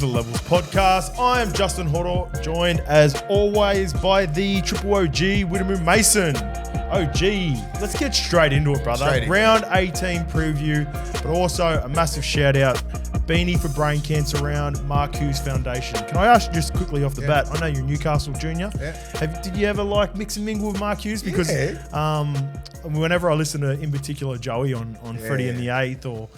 the Levels podcast. I am Justin Horo, joined as always by the Triple OG, Willie Mason. OG, let's get straight into it, brother. Round 18 preview, but also a massive shout out, beanie for brain cancer round, Mark Hughes Foundation. Can I ask you just quickly off the bat? I know you're Newcastle junior. Yeah. Did you ever like mix and mingle with Mark Hughes? Because whenever I listen to, in particular, Joey on Freddie and the Eighth, or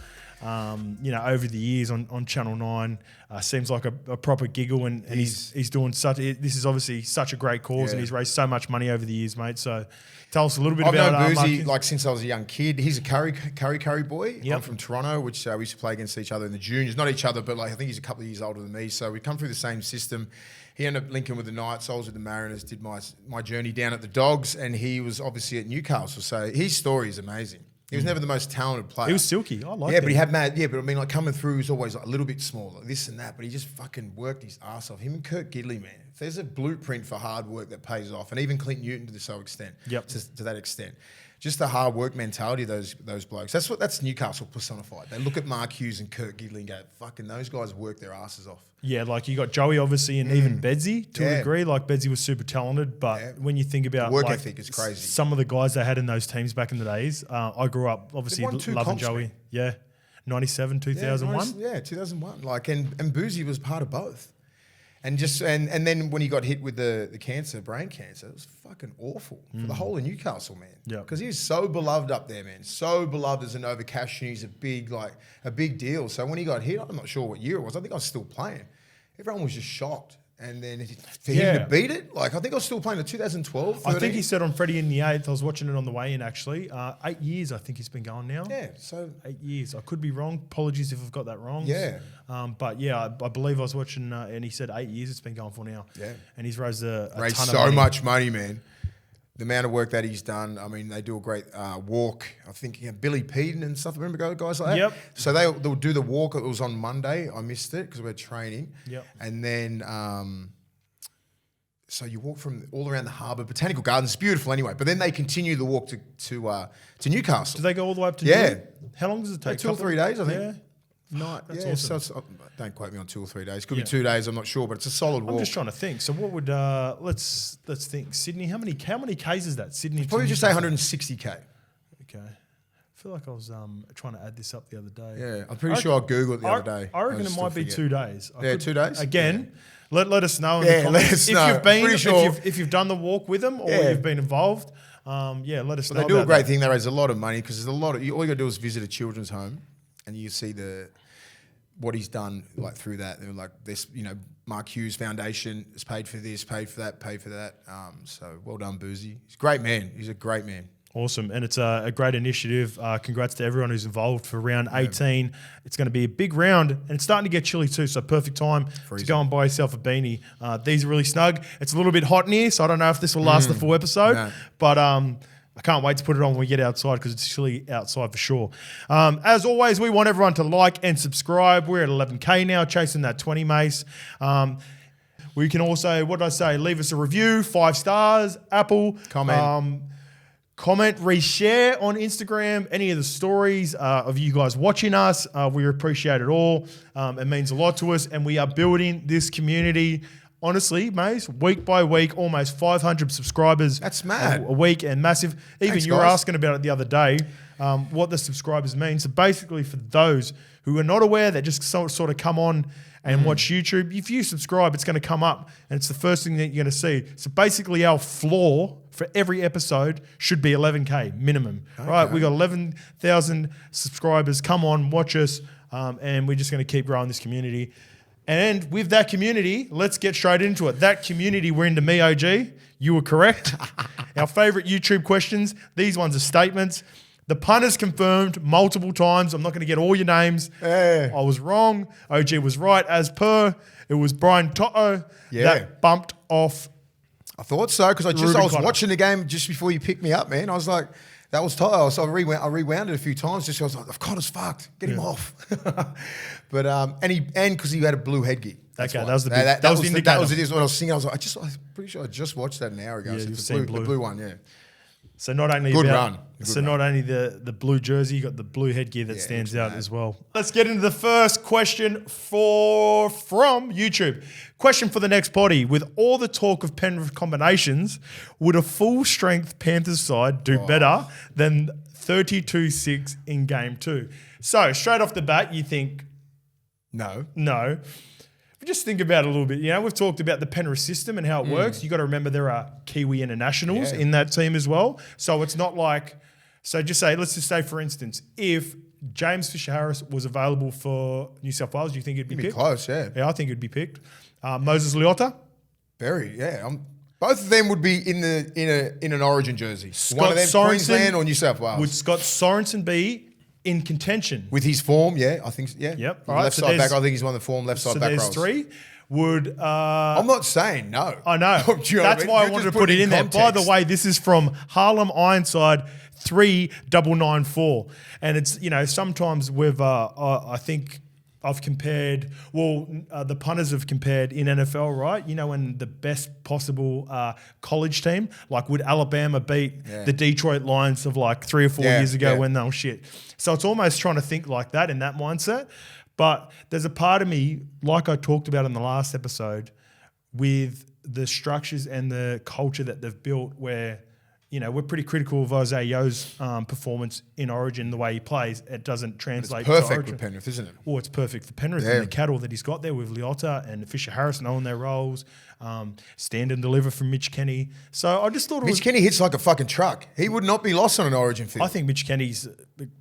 over the years on Channel 9, seems like a proper giggle, and he's doing such. This is obviously such a great cause, and he's raised so much money over the years, mate. So tell us a little bit about I've known Boozy since I was a young kid. He's a Curry boy. Yep. I'm from Toronto, which we used to play against each other in the juniors. Not each other, but I think he's a couple of years older than me. So we come through the same system. He ended up linking with the Knights. I was with the Mariners, did my journey down at the Dogs, and he was obviously at Newcastle. So his story is amazing. He was never the most talented player. He was silky. I like it. Yeah, but he had mad. Yeah, but I mean, coming through, he was always a little bit smaller, this and that. But he just fucking worked his ass off. Him and Kurt Gidley, man. If there's a blueprint for hard work that pays off, and even Clint Newton to some extent, to that extent, just the hard work mentality of those blokes. That's Newcastle personified. They look at Mark Hughes and Kurt Gidley and go, fucking those guys work their asses off. Yeah, like you got Joey obviously, and even Bedsy to a degree. Like Bedsy was super talented, but when you think about work ethic is crazy. Some of the guys they had in those teams back in the days. I grew up obviously loving Joey. Man. Yeah, 97, 2001. Yeah, 2001. And Boozy was part of both. And then when he got hit with the cancer, brain cancer, it was fucking awful for the whole of Newcastle, man. Yeah. Because he was so beloved up there, man. So beloved as a Nova Cashew. He's a big deal. So when he got hit, I'm not sure what year it was. I think I was still playing. Everyone was just shocked. And then for him to beat it, I think I was still playing in 2012, 13. I think he said on Freddie in the Eighth, I was watching it on the way in actually, 8 years I think he's been going now. Yeah, so 8 years. I could be wrong. Apologies if I've got that wrong. Yeah. But yeah, I believe I was watching and he said 8 years it's been going for now. Yeah. And he's raised a ton of so money. much money, man. The amount of work that he's done. I mean, they do a great walk. I think Billy Peden and stuff. Remember guys like that? Yep. So they'll do the walk. It was on Monday. I missed it because we were training. Yep. And then so you walk from all around the harbour, Botanical Gardens. It's beautiful anyway. But then they continue the walk to Newcastle. Do they go all the way up to New? How long does it take? 2 or 3 days, I think. Yeah. No, that's awesome. So don't quote me on 2 or 3 days. Could be 2 days. I'm not sure, but it's a solid walk. I'm just trying to think. So what would let's think. Sydney. How many K's is that? Sydney. Probably just say 160K. Okay. I feel like I was trying to add this up the other day. Yeah, I'm pretty sure I googled it the other day. I reckon it might be 2 days. 2 days. Again. Yeah. Let us know in the comments if you've done the walk with them or you've been involved. Let us know. They do a great thing. They raise a lot of money because there's a lot of. All you got to do is visit a children's home, and you see what he's done through that. They're like this, Mark Hughes Foundation has paid for this, paid for that. So well done, Boozy. He's a great man. He's a great man. Awesome. And it's a great initiative. Congrats to everyone who's involved for round 18. It's going to be a big round, and it's starting to get chilly too, so perfect time to go and buy yourself a beanie. These are really snug. It's a little bit hot in here, so I don't know if this will last the full episode, but I can't wait to put it on when we get outside because it's chilly outside for sure. As always, we want everyone to like and subscribe. We're at 11K now, chasing that 20, Mace. We can also, leave us a review, 5 stars, Apple. Comment, reshare on Instagram, any of the stories of you guys watching us. We appreciate it all. It means a lot to us, and we are building this community. Honestly, Mace, week by week, almost 500 subscribers. That's mad. A week, and massive. Even you were asking about it the other day, what the subscribers mean. So basically for those who are not aware, that just sort of come on and watch YouTube, if you subscribe, it's going to come up, and it's the first thing that you're going to see. So basically our floor for every episode should be 11K minimum. Okay. Right? We got 11,000 subscribers. Come on, watch us, and we're just going to keep growing this community. And with that community, let's get straight into it. That community, we're into me, OG. You were correct. Our favourite YouTube questions. These ones are statements. The punters confirmed multiple times. I'm not going to get all your names. I was wrong. OG was right. As per, it was Brian Toto that bumped off. I thought so because I was watching the game just before you picked me up, man. I was like, that was Toto. So I rewound it a few times just because I was like, Connor's fucked. Get him off. But and because he had a blue headgear. Okay, that was the big, that was the indicator. That was what I was singing. I'm pretty sure I just watched that an hour ago. Yeah, so the blue one, yeah. So not only Good run. Not only the blue jersey, you got the blue headgear that stands out as well. Let's get into the first question from YouTube. Question for the next potty. With all the talk of Penrith combinations, would a full-strength Panthers side do better than 32-6 in Game 2? So straight off the bat, you think... No. Just think about it a little bit. We've talked about the Penrith system and how it works. You got to remember there are Kiwi internationals in that team as well. So it's not like, let's just say, for instance, if James Fisher-Harris was available for New South Wales, do you think it'd be picked? Close, yeah. Yeah, I think it'd be picked. Moses Leota? Very, yeah. Both of them would be in an Origin jersey. One of them, Sorensen, Queensland or New South Wales. Would Scott Sorensen be in contention? With his form, yeah, I think, yeah. Yep. All right, left side back, I think he's one of the form left side back roles. So there's 3. Would I'm not saying no. I know. That's why I wanted to put it in there. By the way, this is from Harlem Ironside 3994, and it's sometimes we've I think I've compared. The punters have compared in NFL, right? When the best possible college team, like would Alabama beat the Detroit Lions of like 3 or 4 years ago when they were shit? So it's almost trying to think like that in that mindset. But there's a part of me, like I talked about in the last episode, with the structures and the culture that they've built where, we're pretty critical of Isaiah Yo's performance in Origin, the way he plays. It doesn't translate to Origin. It's perfect with Penrith, isn't it? Well, it's perfect for Penrith and the cattle that he's got there with Leota and Fisher-Harris knowing their roles, stand and deliver from Mitch Kenny. So I just thought Mitch Kenny hits like a fucking truck. He would not be lost on an Origin field. I think Mitch Kenny's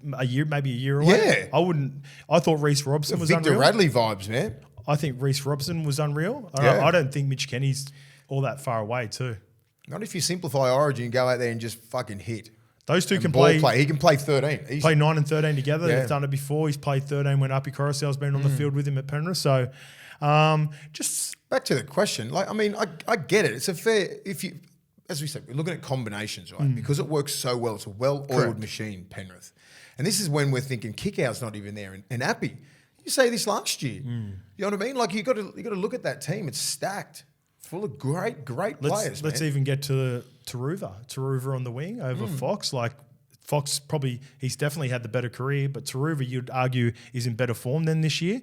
maybe a year away. Yeah. I thought Reece Robson was Victor unreal. Radley vibes, man. I think Reece Robson was unreal. Yeah. I don't think Mitch Kenny's all that far away too. Not if you simplify Origin and go out there and just fucking hit. Those two can play. He can play 13. Play 9 and 13 together. They've done it before. He's played 13 when Api Korosal's been on the field with him at Penrith. So, just back to the question. I get it. It's a fair. As we said, we're looking at combinations, right? Because it works so well. It's a well-oiled machine, Penrith. And this is when we're thinking kick-out's not even there. And Api, you say this last year. You know what I mean? Like you got to look at that team. It's stacked. Full of great players. Let's even get to Taruva on the wing over Fox. Like Fox he's definitely had the better career, but Taruva you'd argue is in better form than this year.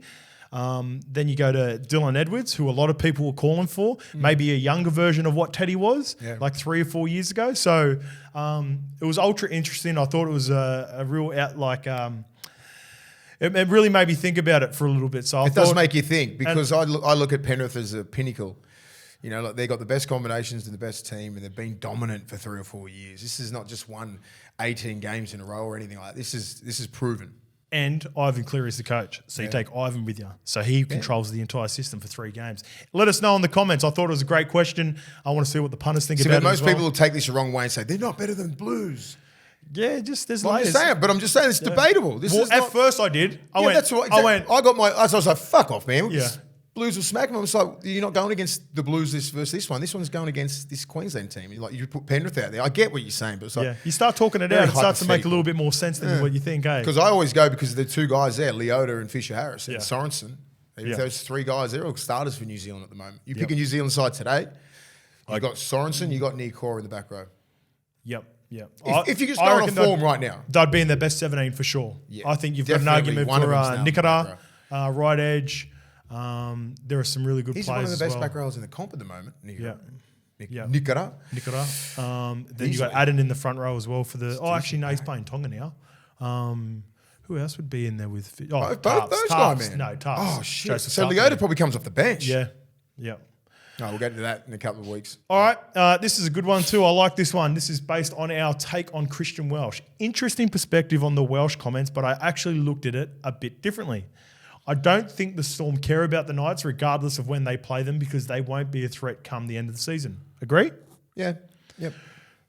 Then you go to Dylan Edwards, who a lot of people were calling for, maybe a younger version of what Teddy was, like 3 or 4 years ago. So it was ultra interesting. I thought it was a real it really made me think about it for a little bit. So it does make you think because I look at Penrith as a pinnacle. They've got the best combinations and the best team, and they've been dominant for 3 or 4 years. This is not just won 18 games in a row or anything like that. This is proven. And Ivan Cleary is the coach. So you take Ivan with you. So he controls the entire system for 3 games. Let us know in the comments. I thought it was a great question. I want to see what the punters think about it. Most people will take this the wrong way and say, they're not better than Blues. Yeah, just there's layers. I'm just saying it's debatable. First I did. I was like, fuck off, man. Blues will smack them. I was like, you're not going against the Blues versus this one. This one's going against this Queensland team. You put Penrith out there. I get what you're saying, but it's like you start talking it out, it starts to make a little bit more sense than what you think, eh? Because I always go because of the 2 guys there, Leota and Fisher-Harris and Sorensen. Those 3 guys, they're all starters for New Zealand at the moment. You pick a New Zealand side today, you've got Sorensen, you've got Nikora in the back row. Yep. If you just go on form right now. They'd be in their best 17 for sure. Yeah, I think you've got an argument for Nikora, right edge. There are some really good players. He's one of the best well. back rows in the comp at the moment. Nikora. Then you got Adden in the front row as well for the. He's playing Tonga now. Who else would be in there with? Both those guys, man. No, Tarps. Oh shit! So Leota probably comes off the bench. Yeah. No, we'll get to that in a couple of weeks. All right, this is a good one too. I like this one. This is based on our take on Christian Welch. Interesting perspective on the Welsh comments, but I actually looked at it a bit differently. I don't think the Storm care about the Knights regardless of when they play them because they won't be a threat come the end of the season. Agree? Yeah. Yep.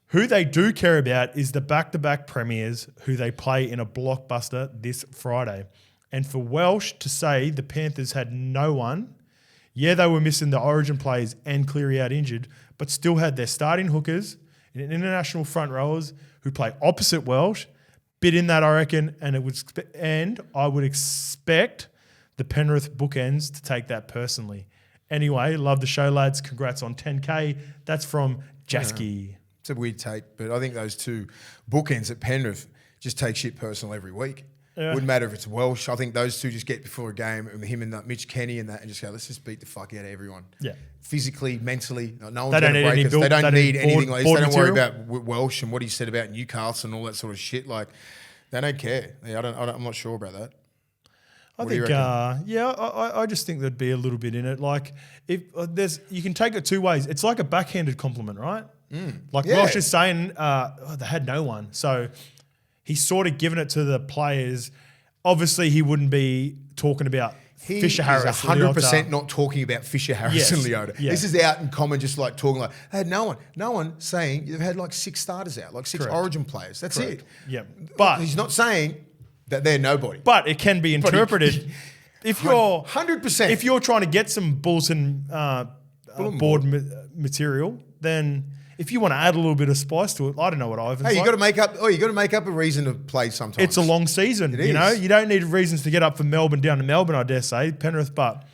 Who they do care about is the back-to-back premiers who they play in a blockbuster this Friday. And for Welsh to say the Panthers had no one, they were missing the Origin players and Cleary out injured, but still had their starting hookers and international front rowers who play opposite Welsh, bit in that I reckon, and I would expect the Penrith bookends to take that personally. Anyway, love the show, lads. Congrats on 10K. That's from Jasky. It's a weird take, but I think those two bookends at Penrith just take shit personal every week. Yeah. Wouldn't matter if it's Welch. I think those two just get before a game, and him and Mitch Kenny and just go, let's just beat the fuck out of everyone. Yeah. Physically, mentally, no one's going to break us. They don't need anything like this. They don't worry about Welsh and what he said about Newcastle and all that sort of shit. Like, they don't care. I'm not sure about that. I think, I just think there'd be a little bit in it. Like, if you can take it two ways. It's like a backhanded compliment, right? Welsh is saying they had no one, so he's sort of given it to the players. Obviously, he wouldn't be talking about Fisher Harris. He's 100% not talking about Fisher Harris and Leota. Yeah. This is out in common, just like talking like, they had no one. No one saying you've had like 6 starters out, like 6 Origin players. That's it. Yeah, but he's not saying that they're nobody. But it can be interpreted if you're 100%. If you're trying to get some bulletin board material, then if you want to add a little bit of spice to it, I don't know what Ivan's you got to make up. You got to make up a reason to play sometimes. It's a long season, you know. You don't need reasons to get up for Melbourne down to Melbourne, I dare say, Penrith. But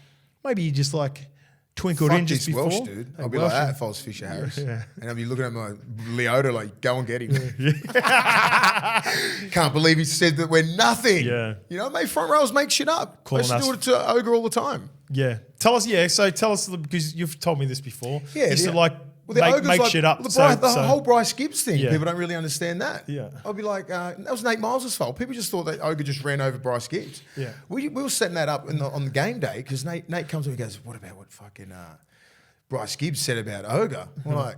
maybe you just like twinkled in just before. Welsh, dude. I'll be like that if I was Fisher Harris, and I'll be looking at my Leota like, go and get him. Can't believe he said that we're nothing. Yeah, you know, front rows make shit up. I used to do it to Ogre all the time. Yeah, tell us. Yeah, so tell us because you've told me this before. Yeah, you used to like. Make shit up. The whole Bryce Gibbs thing, people don't really understand that. Yeah. I'll be like, that was Nate Miles' fault. People just thought that Ogre just ran over Bryce Gibbs. Yeah. We were setting that up on the game day because Nate comes to me and goes, what about what fucking Bryce Gibbs said about Ogre?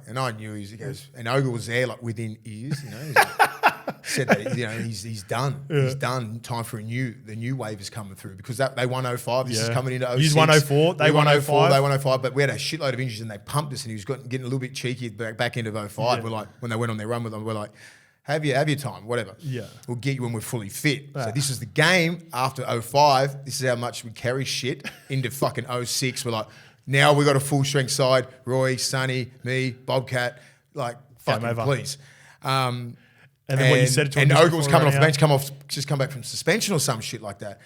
And I knew he goes, and Ogre was there like within ears, you know. He's like, said that he's done. Yeah. He's done. Time for the new wave is coming through because they won 05. This is coming into 06. He's 104. They won 05. They won 05. But we had a shitload of injuries and they pumped us and he was getting a little bit cheeky back into 05. Yeah. We're like, when they went on their run with them, we're like, have your time, whatever. Yeah. We'll get you when we're fully fit. So this is the game after 05. This is how much we carry shit into fucking 06. We're like, now we got a full strength side. Roy, Sonny, me, Bobcat. Like, fucking please. And then when you said it to him, and Ogre was coming off the bench, come back from suspension or some shit like that.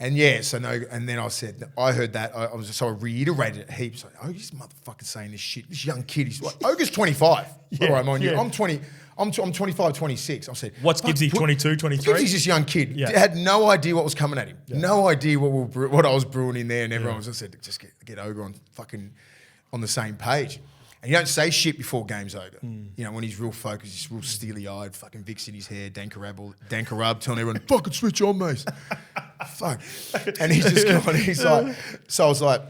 And and then I said, I heard that. I reiterated it heaps. Like, Ogre's motherfucking saying this shit. This young kid, he's like, Ogre's 25. Yeah, all right, mind you, I'm 20. I'm 25, 26. I said, what's Gibbsy, 22, 23? Gibbsy's this young kid. Yeah. Had no idea what was coming at him. Yeah. No idea what I was brewing in there. And everyone was just said, just get Ogre on the same page. And you don't say shit before game's over. You know, when he's real focused, he's real steely-eyed, fucking Vicks in his hair, Dankarab, telling everyone, fucking switch on, mate. Fuck. And he's just going, he's like, so I was like,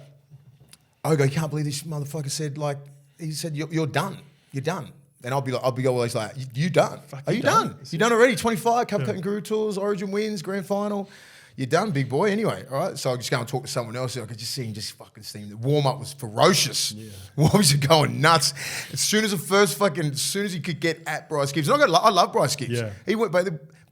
Ogre, you can't believe this motherfucker said, like, he said, you're done. You're done. And I'll be always like, you done? Are you done? You done already? 25, Cup Kangaroo Tours, Origin wins, Grand Final. You're done, big boy. Anyway, all right. So I just go and talk to someone else. I could just see him just fucking steam. The warm up was ferocious. Yeah. Warm-ups are going nuts. As soon as he could get at Bryce Gibbs. And I love Bryce Gibbs. Yeah. He went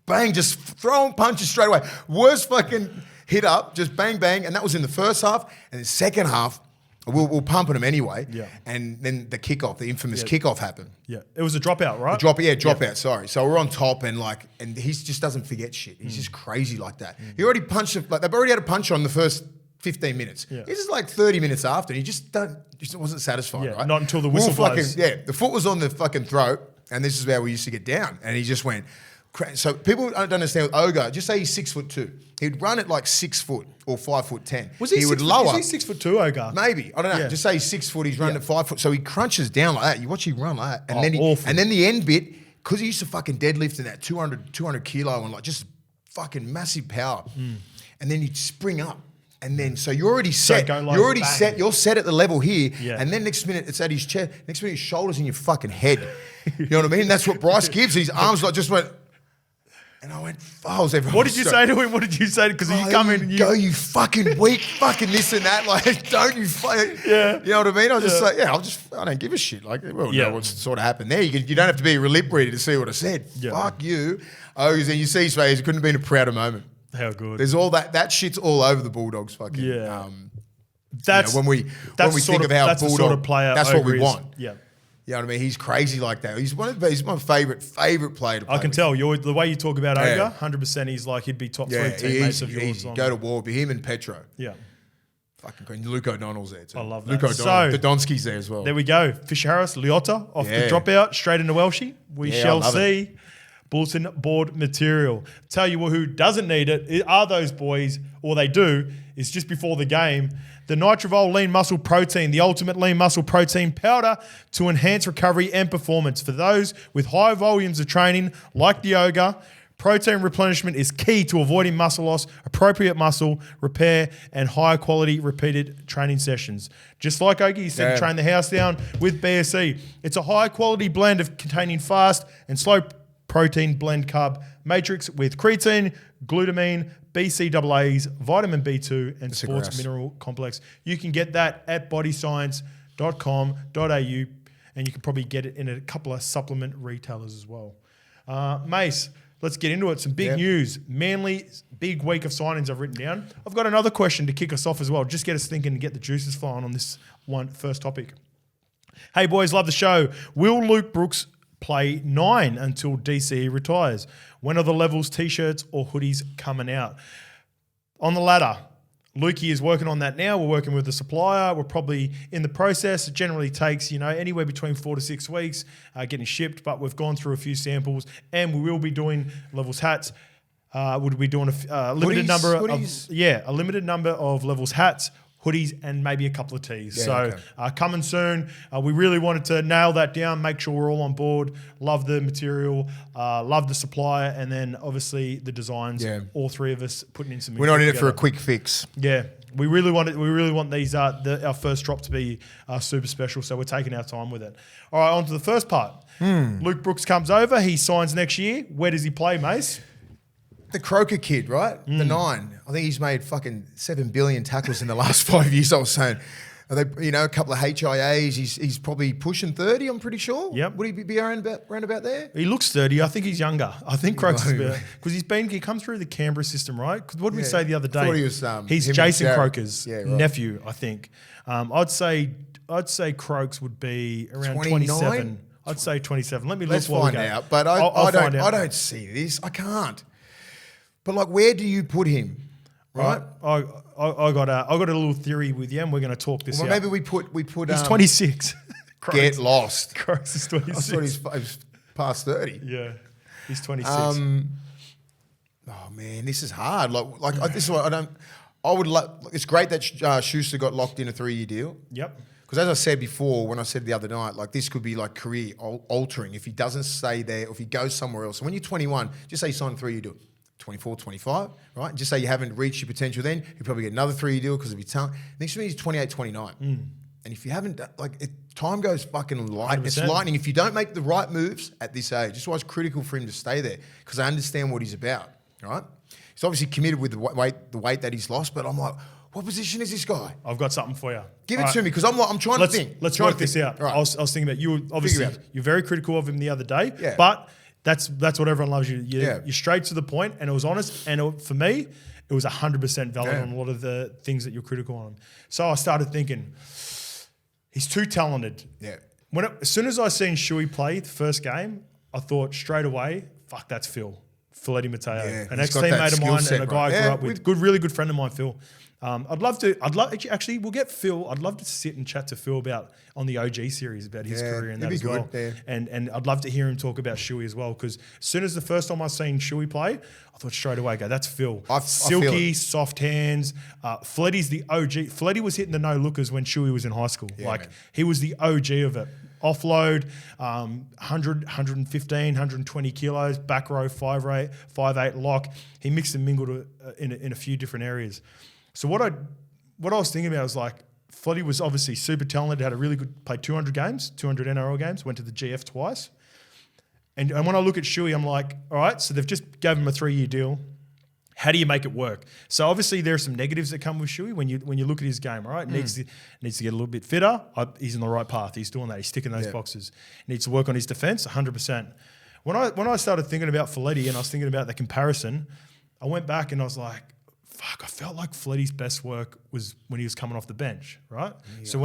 bang, just throwing punches straight away. Worst fucking hit up, just bang, bang. And that was in the first half. And the second half, we're pumping him anyway. Yeah. And then the kickoff, the infamous kickoff happened. Yeah. It was a dropout, right? Dropout, sorry. So we're on top and he just doesn't forget shit. He's just crazy like that. He already punched, they've already had a punch on the first 15 minutes. Yeah. This is like 30 minutes after and he just wasn't satisfied, right? Not until the whistle blows. The foot was on the fucking throat and this is where we used to get down. And he just went, so people don't understand with Ogre, just say he's 6'2". He'd run at like 6 foot or 5'10". He would lower. Is he 6'2", Ogre? Maybe. I don't know. Yeah. Just say he's 6 foot, he's running at 5 foot. So he crunches down like that. You watch him run like that. And then the end bit, because he used to fucking deadlift in that 200 kilo and like just fucking massive power. And then he'd spring up. And then, so you're already set. You're set at the level here. Yeah. And then next minute it's at his chest. Next minute his shoulders in your fucking head. You know what I mean? That's what Bryce Gibbs, his arms like just went. And I went, everyone. What did you say to him? What did you say? Because you come in and you go, you fucking weak, fucking this and that. Like, don't you fucking, you know what I mean? I was just like, I don't give a shit. Like, well, know what's sort of happened there. You don't have to be a lip reader to see what I said. Yeah. Fuck you. And you see his face, it couldn't have been a prouder moment. How good. There's all that shit's all over the Bulldogs fucking. Yeah. That's, when we think of our Bulldog, sort of player that's what we want. Yeah. You know what I mean? He's crazy like that. He's my favourite player to play. I can tell the way you talk about Ogre, 100%. He's like he'd be top 3 teammates of yours. Go to war with him and Petro. Yeah, Fucking great. Luke O'Donnell's there too. I love that. Luke O'Donnell. The Donski's there as well. There we go. Fisher Harris, Liotta off the dropout, straight into Welshie. We shall see. Bulletin board material. Tell you who doesn't need it are those boys, or they do, is just before the game. The Nitrovol Lean Muscle Protein, the ultimate lean muscle protein powder to enhance recovery and performance. For those with high volumes of training, like the Ogre, protein replenishment is key to avoiding muscle loss, appropriate muscle repair, and higher quality repeated training sessions. Just like Ogre, you said, train the house down with BSE. It's a high quality blend of containing fast and slow protein blend carb matrix with creatine, glutamine, BCAAs, vitamin B2, and sports mineral complex. You can get that at bodyscience.com.au, and you can probably get it in a couple of supplement retailers as well. Mace, let's get into it. Some big news. Manly's big week of signings I've written down. I've got another question to kick us off as well. Just get us thinking and get the juices flowing on this one first topic. Hey, boys, love the show. Will Luke Brooks play 9 until DCE retires? When are the Levels t-shirts or hoodies coming out? On the latter, Lukey is working on that now. We're working with the supplier. We're probably in the process. It generally takes, anywhere between 4 to 6 weeks getting shipped, but we've gone through a few samples and we will be doing Levels hats. We'll be doing a limited a limited number of Levels hats, hoodies, and maybe a couple of tees. Coming soon. We really wanted to nail that down, make sure we're all on board. Love the material, love the supplier, and then obviously the designs. Yeah. All three of us putting in some. We're not in it for a quick fix. Yeah, we really want it. We really want these our first drop to be super special. So we're taking our time with it. All right, on to the first part. Luke Brooks comes over. He signs next year. Where does he play, Mace? The Croker kid, right? The 9. I think he's made fucking 7 billion tackles in the last 5 years, I was saying. A couple of HIAs. He's probably pushing 30, I'm pretty sure. Yep. Would he be around about there? He looks 30. I think he's younger. I think Croker's because he come through the Canberra system, right? Because what did we say the other day? I thought he was, he's Jason Croker's nephew, I think. I'd say Croaks would be around 27. I'd say 27. Let me look. Let's find out. But I don't see this. I can't. But where do you put him? Right. I got a little theory with you, and we're going to talk this out. Maybe we put. He's 26. Get lost. Croaks is 26. I thought he's past 30. Yeah, he's 26. Oh man, this is hard. This is what I don't. I would. It's great that Schuster got locked in a 3-year deal. Yep. Because as I said before, when I said the other night, this could be career altering if he doesn't stay there or if he goes somewhere else. And when you're 21, just say you sign a 3-year deal. 24, 25, right? Just say you haven't reached your potential then, you probably get another 3-year deal because of your talent. Next year he's 28, 29. And if you haven't, time goes fucking light. 100%. It's lightning if you don't make the right moves at this age. That's why it's critical for him to stay there because I understand what he's about, right? He's obviously committed with the weight that he's lost, but I'm like, what position is this guy? I've got something for you. Give it to me because I'm trying to think. Let's work this out. Right. I was thinking about you. Obviously, you're very critical of him the other day, but that's what everyone loves you. You're straight to the point, and it was honest. And for me, it was 100% valid on a lot of the things that you're critical on. So I started thinking, he's too talented. Yeah. As soon as I seen Shuey play the first game, I thought straight away, fuck, that's Phil. Philetti Mateo, an ex-teammate of mine and a guy I grew up with. Really good friend of mine, Phil. Actually, we'll get Phil. I'd love to sit and chat to Phil about on the OG series about his career and that as well. Yeah. And I'd love to hear him talk about Shuey as well because as soon as the first time I seen Shuey play, I thought straight away, that's Phil. Silky, soft hands. Fletty's the OG. Fletty was hitting the no-lookers when Shuey was in high school. He was the OG of it. Offload, 100, 115, 120 kilos, back row, 5'8", lock. He mixed and mingled in a few different areas. So what I was thinking about was Fletty was obviously super talented, had a really good, played 200 NRL games, went to the GF twice. And when I look at Shuey, I'm like, all right, so they've just gave him a 3-year deal. How do you make it work? So obviously there are some negatives that come with Shuey when you look at his game, all right? Needs to get a little bit fitter. He's in the right path. He's doing that. He's ticking those boxes. Needs to work on his defense, 100%. When I started thinking about Fletty and I was thinking about the comparison, I went back and I was like, fuck, I felt like Fletty's best work was when he was coming off the bench, right? Yeah, so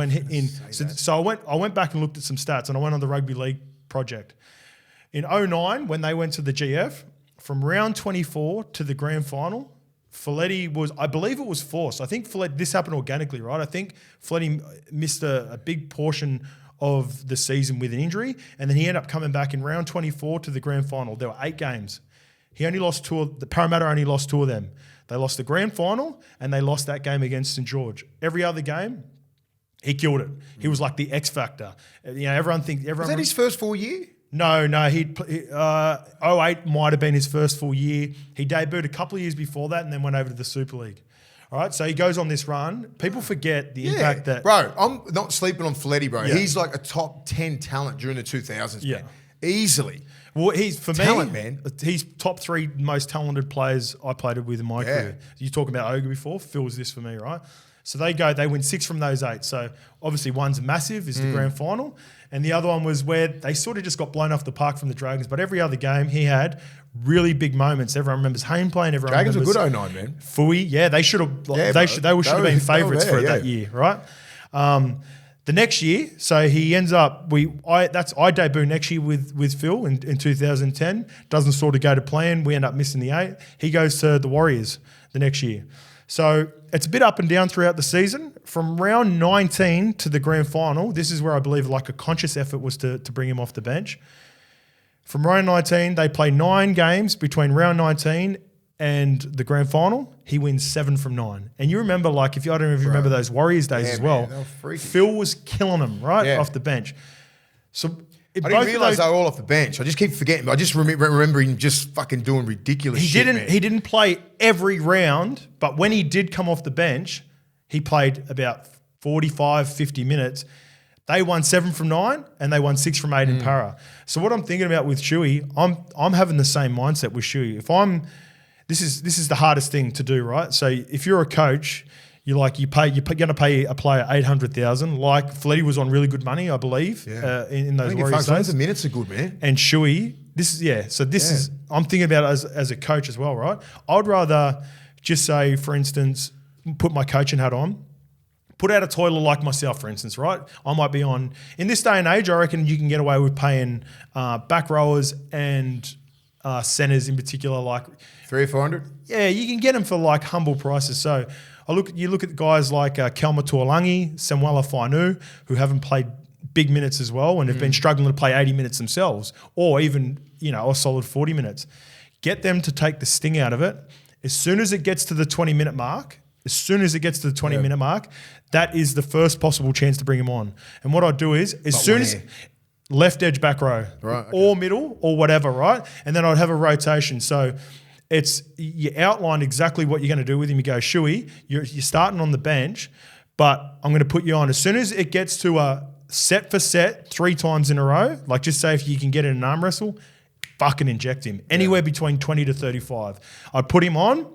I went back and looked at some stats and I went on the rugby league project. In 2009, when they went to the GF, from round 24 to the grand final, Folletti was, I believe it was forced. I think this happened organically, right? I think Folletti missed a big portion of the season with an injury, and then he ended up coming back in round 24 to the grand final. There were 8 games. He only lost 2. The Parramatta only lost 2 of them. They lost the grand final, and they lost that game against St George. Every other game, he killed it. He was like the X factor. Everyone thinks. Was that his first full year? No. 08 might have been his first full year. He debuted a couple of years before that, and then went over to the Super League. All right, so he goes on this run. People forget the impact that... Bro, I'm not sleeping on Folletti, bro. Yeah. He's like a top 10 talent during the 2000s, man. Easily. Well, he's talent, man. He's top 3 most talented players I played with in my career. You talking about Ogre before? Phil was this for me, right? So they win 6 from those 8. So obviously one's massive, is the grand final. And the other one was where they sort of just got blown off the park from the Dragons. But every other game he had really big moments. Everyone remembers Hayne playing. Everyone Dragons remembers were good 09, man. Fui, they should have. They should have been favourites for it that year, right? The next year, so he ends up. I debut next year with Phil in 2010. Doesn't sort of go to plan. We end up missing the 8. He goes to the Warriors the next year. So it's a bit up and down throughout the season. From round 19 to the grand final, this is where I believe like a conscious effort was to bring him off the bench. From round 19, they play 9 games between round 19 and the grand final. He wins 7 from 9. And you remember, like, I don't know if you remember those Warriors days as well. Man, Phil was killing them, right, off the bench. So I didn't realise they were all off the bench. I just keep forgetting. I just remember him just fucking doing ridiculous shit, man. He didn't play every round, but when he did come off the bench, he played about 45, 50 minutes. They won 7 from 9 and they won 6 from 8 in Para. So what I'm thinking about with Shuey, I'm having the same mindset with Shuey. This is the hardest thing to do, right? So if you're a coach, you're going to pay a player $800,000. Like Folletti was on really good money, I believe, in those Warriors days. The minutes are good, man. And Shuey, I'm thinking about it as a coach as well, right? I'd rather just say, for instance, put my coaching hat on, put out a toiler like myself, for instance, right? I might be on, in this day and age, I reckon you can get away with paying back rowers and centers in particular, like 300 or 400. Yeah, you can get them for like humble prices. So you look at guys like Kelma Tuolangi, Samuela Fainu, who haven't played big minutes as well and have been struggling to play 80 minutes themselves, or even a solid 40 minutes. Get them to take the sting out of it. As soon as it gets to the 20-minute mark, that is the first possible chance to bring him on. And what I do is, left edge back row, or middle, or whatever, right? And then I'd have a rotation. So you outline exactly what you're going to do with him. You go, Shuey, you're starting on the bench, but I'm going to put you on. As soon as it gets to a set for set 3 times in a row, like just say if you can get in an arm wrestle, fucking inject him. Anywhere between 20 to 35. I'd put him on.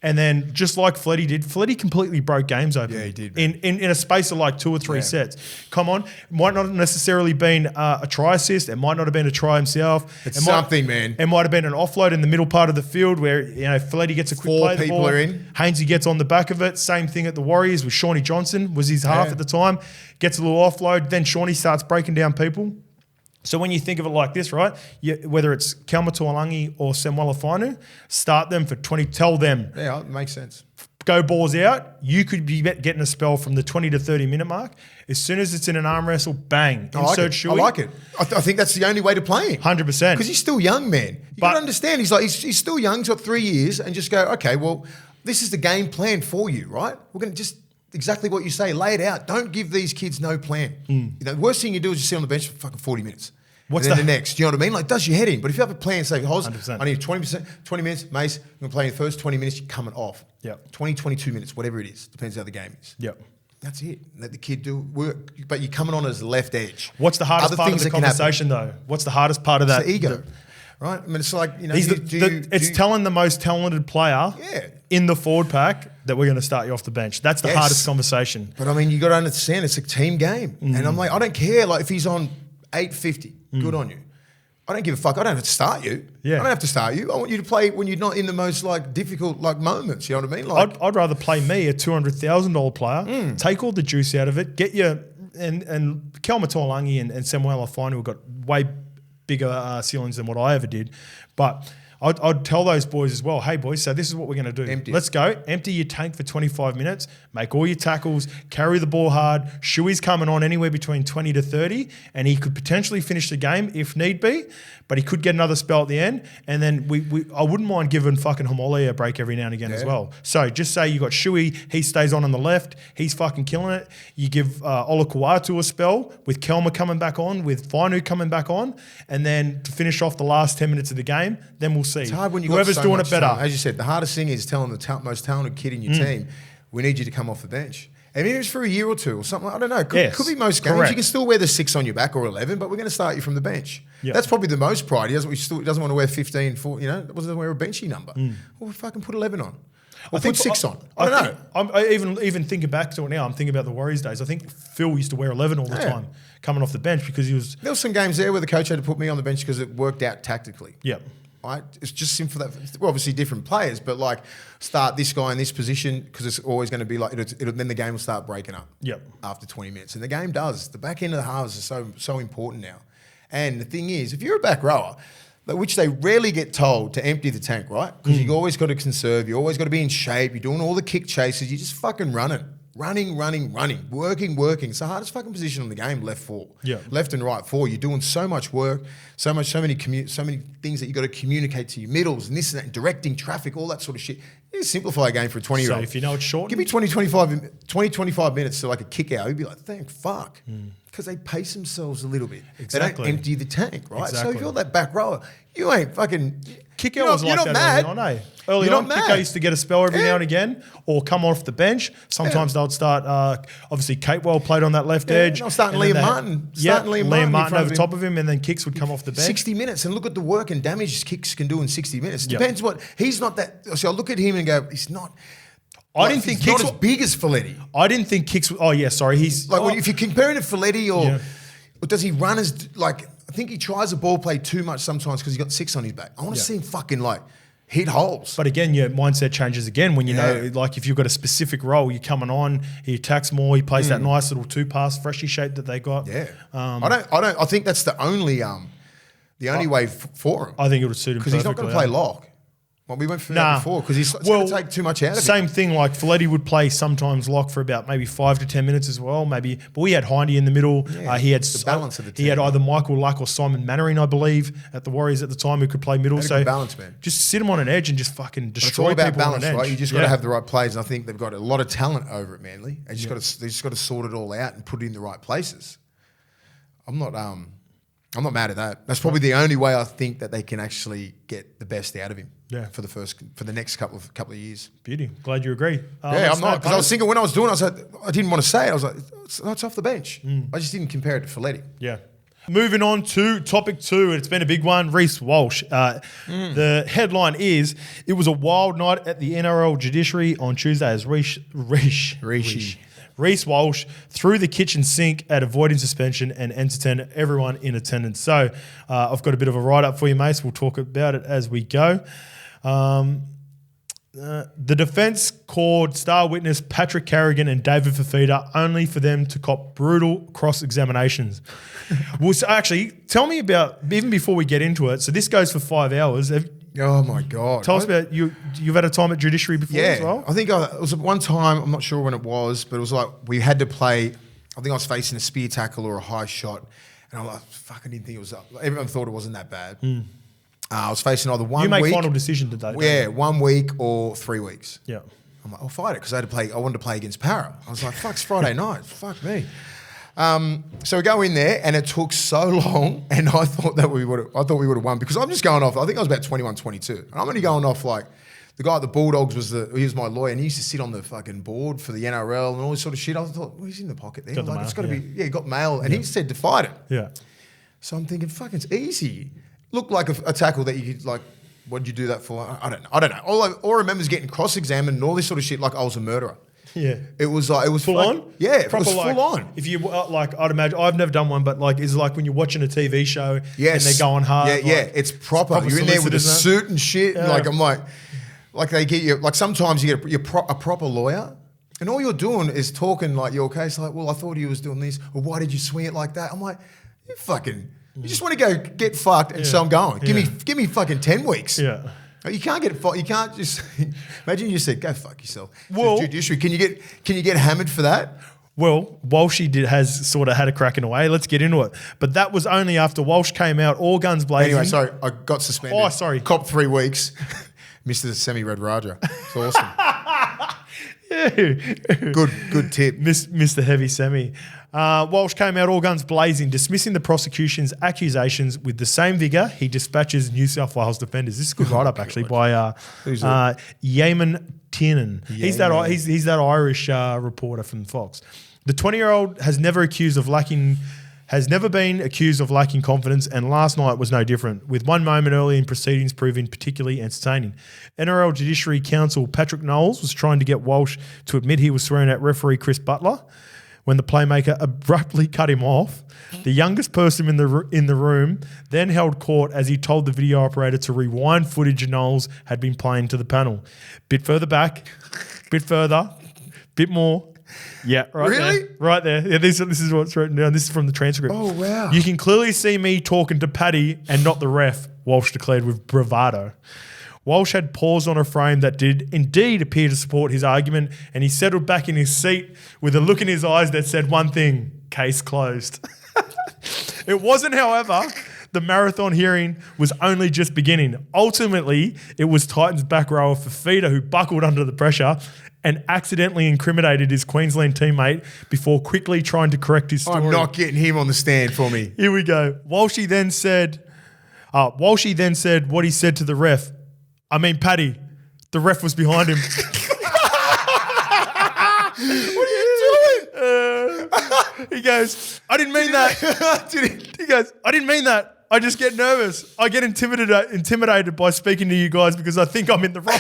And then just like Folletti did, Folletti completely broke games open. Yeah, he did. In a space of like 2 or 3 sets. Come on. Might not have necessarily been a try assist. It might not have been a try himself. It's something, man. It might have been an offload in the middle part of the field where, Folletti gets a quick play. 4 people are in. Hainsey gets on the back of it. Same thing at the Warriors with Shawnee Johnson was his half at the time. Gets a little offload. Then Shawnee starts breaking down people. So when you think of it like this, right, whether it's Kelma Tuolangi or Samuela Fainu, start them for 20, tell them. Yeah, it makes sense. Go balls out. You could be getting a spell from the 20 to 30 minute mark. As soon as it's in an arm wrestle, bang, insert Shuey. I like it. I think that's the only way to play him. 100%. Because he's still young, man. You got to understand, he's still young, he's got 3 years, and just go, okay, well, this is the game plan for you, right? We're going to just... Exactly what you say. Lay it out. Don't give these kids no plan. The worst thing you do is just sit on the bench for fucking 40 minutes. And then the next. Do you know what I mean? Like, does your head in. But if you have a plan, say, Hoz, I need 20 minutes. Mace, I'm going to play in the first 20 minutes. You're coming off. 20, 22 minutes, whatever it is. Depends how the game is. That's it. Let the kid do work. But you're coming on as left edge. What's the hardest part of the conversation, though? What's the hardest part of that? It's the ego. Right? I mean, it's like, it's telling the most talented player in the forward pack that we're going to start you off the bench. That's the hardest conversation. But I mean, you got to understand it's a team game. And I'm like, I don't care. Like if he's on 850, good on you. I don't give a fuck. I don't have to start you. I don't have to start you. I want you to play when you're not in the most like difficult like moments. You know what I mean? Like I'd rather play me, a $200,000 player, take all the juice out of it, get you and Kelma Tuolangi and Samuela Fainu have got way bigger ceilings than what I ever did. But I'd tell those boys as well, hey boys, so this is what we're going to do. Empty. Let's go. Empty your tank for 25 minutes. Make all your tackles. Carry the ball hard. Shuey's coming on anywhere between 20 to 30, and he could potentially finish the game if need be, but he could get another spell at the end. And then I wouldn't mind giving fucking Homole a break every now and again as well. So just say you got Shuey, he stays on the left, he's fucking killing it. You give Ola Kawatu a spell with Kelma coming back on, with Fainu coming back on, and then to finish off the last 10 minutes of the game, then we'll see. It's hard when whoever's doing it better. As you said, the hardest thing is telling the most talented kid in your team, we need you to come off the bench. And even if it's for a year or two or something, I don't know. Could be most games. Correct. You can still wear the 6 on your back or 11, but we're going to start you from the bench. Yep. That's probably the most pride. He doesn't want to wear 15, 4, doesn't want to wear a benchy number. Well, fucking put 11 on. Or put 6 on. I don't know. I even thinking back to it now, I'm thinking about the Warriors days. I think Phil used to wear 11 all the time coming off the bench because he was... There were some games there where the coach had to put me on the bench because it worked out tactically. Yep. Right? It's just simple that we're obviously different players, but like start this guy in this position because it's always going to be like then the game will start breaking up. Yep. After 20 minutes, and the game does. The back end of the halves is so important now. And the thing is, if you're a back rower, which they rarely get told to empty the tank, right? Because you've always got to conserve. You always got to be in shape. You're doing all the kick chases. You're just fucking running, working. It's the hardest fucking position on the game, left 4. Yeah. Left and right 4. You're doing so much work, so many things that you got to communicate to your middles and this and that, directing traffic, all that sort of shit. You simplify a game for a 20-year-old. So if you know it's short, give me 25 minutes to like a kick out. You'd be like, thank fuck. Because they pace themselves a little bit. Exactly. They don't empty the tank, right? Exactly. So if you're that back rower, you ain't fucking... Kick-out was like that early on, eh? Early on, Kick-out used to get a spell every now and again or come off the bench. Sometimes they'd start, obviously Catewell played on that left edge. I'm starting Liam Martin. Liam Martin over top of him, and then Kicks would come off the bench. 60 minutes, and look at the work and damage Kicks can do in 60 minutes. It depends what... He's not that... So I look at him and go, he's not... I didn't think Kicks not as big as Folletti. I didn't think Kicks... Oh, yeah, sorry. He's... Like, if you're comparing to Folletti or does he run as... Like, I think he tries the ball play too much sometimes because he's got 6 on his back. I want to see him fucking, like, hit holes. But again, your mindset changes again when you know, like, if you've got a specific role, you're coming on, he attacks more, he plays that nice little 2-pass, freshy shape that they got. Yeah. I think that's the only way for him. I think it would suit him because he's not going to play lock. Well, we went through that before because it's going to take too much out of him. Same thing, like Folletti would play sometimes lock for about maybe 5 to 10 minutes as well, maybe. But we had Hindy in the middle. He had the balance of the team. He had either Michael Luck or Simon Mannering, I believe, at the Warriors at the time, who could play middle. So balance, man. Just sit him on an edge and just fucking destroy people. It's all about balance, right? You just got to have the right plays. And I think they've got a lot of talent over at Manly. They just got to sort it all out and put it in the right places. I'm not mad at that. That's probably the only way I think that they can actually get the best out of him. Yeah. For the next couple of years. Beauty. Glad you agree. I'm not, because I was thinking when I was doing it, I didn't want to say it. I was like, it's off the bench. I just didn't compare it to Folletti. Yeah. Moving on to topic 2, and it's been a big one. Reece Walsh. The headline is, it was a wild night at the NRL judiciary on Tuesday as Reece Walsh threw the kitchen sink at avoiding suspension and entertained everyone in attendance. So I've got a bit of a write-up for you, mates. We'll talk about it as we go. The defence called star witness Patrick Carrigan and David Fafita only for them to cop brutal cross-examinations. Well, so actually, tell me about, even before we get into it, so this goes for 5 hours. Oh my God. Tell us about, you've had a time at judiciary before as well? I think it was one time, I'm not sure when it was, but it was like we had to play, I think I was facing a spear tackle or a high shot, and I'm like, fuck, I didn't think it was up. Everyone thought it wasn't that bad. I was facing either 1 week. You make final decision today. Yeah, 1 week or 3 weeks. Yeah. I'm like, I'll fight it because I wanted to play against Para. I was like, fuck, it's Friday night. Fuck me. So we go in there and it took so long, and I thought we would have won because I'm just going off. I think I was about 21, 22, and I'm only going off like the guy at the Bulldogs he was my lawyer, and he used to sit on the fucking board for the NRL and all this sort of shit. I thought, well, he's in the pocket there. It's got to be, he got mail, and he said to fight it. Yeah. So I'm thinking, fuck, it's easy. Looked like a tackle that you could like. What did you do that for? I don't know. All I remember is getting cross-examined and all this sort of shit, like I was a murderer. Yeah, it was full on. Yeah, proper, it was full on. If you like, I'd imagine I've never done one, but like it's like when you're watching a TV show and they're going hard. Yeah, it's proper. You're in there with a suit and shit. Yeah. Like I'm like they get you. Like sometimes you get a proper lawyer, and all you're doing is talking like your case. Like, well, I thought he was doing this, or why did you swing it like that? I'm like, you fucking. You just want to go get fucked, and so I'm going. Give me fucking 10 weeks. Yeah. You can't get you can't just imagine you said go fuck yourself. Well, judiciary. Can you get hammered for that? Well, Walshy has sort of had a crack in a way. Let's get into it. But that was only after Walsh came out all guns blazing. Anyway, sorry, I got suspended. Oh, sorry. Cop 3 weeks. Mr. Semi-Red Raja. It's awesome. Good tip. Mr. Heavy Semi. Walsh came out all guns blazing, dismissing the prosecution's accusations with the same vigour he dispatches New South Wales defenders. This is a good write-up, actually, by Yeaman Tiernan. He's that Irish reporter from Fox. The 20-year-old has never been accused of lacking confidence, and last night was no different, with one moment early in proceedings proving particularly entertaining. NRL Judiciary Counsel Patrick Knowles was trying to get Walsh to admit he was swearing at referee Chris Butler when the playmaker abruptly cut him off. The youngest person in the room then held court as he told the video operator to rewind footage Knowles had been playing to the panel. Bit further back, bit further, bit more. Yeah, right really? there. Right there. Yeah, this is what's written down. This is from the transcript. Oh, wow. You can clearly see me talking to Paddy and not the ref, Walsh declared with bravado. Walsh had paused on a frame that did indeed appear to support his argument, and he settled back in his seat with a look in his eyes that said one thing: case closed. It wasn't, however. The marathon hearing was only just beginning. Ultimately, it was Titans back rower Fafita who buckled under the pressure and accidentally incriminated his Queensland teammate before quickly trying to correct his story. I'm not getting him on the stand for me. Here we go. Walshy then said what he said to the ref. I mean, Paddy, the ref was behind him. What are you doing? He goes, I didn't mean that. He goes, I didn't mean that. I just get nervous. I get intimidated by speaking to you guys because I think I'm in the wrong.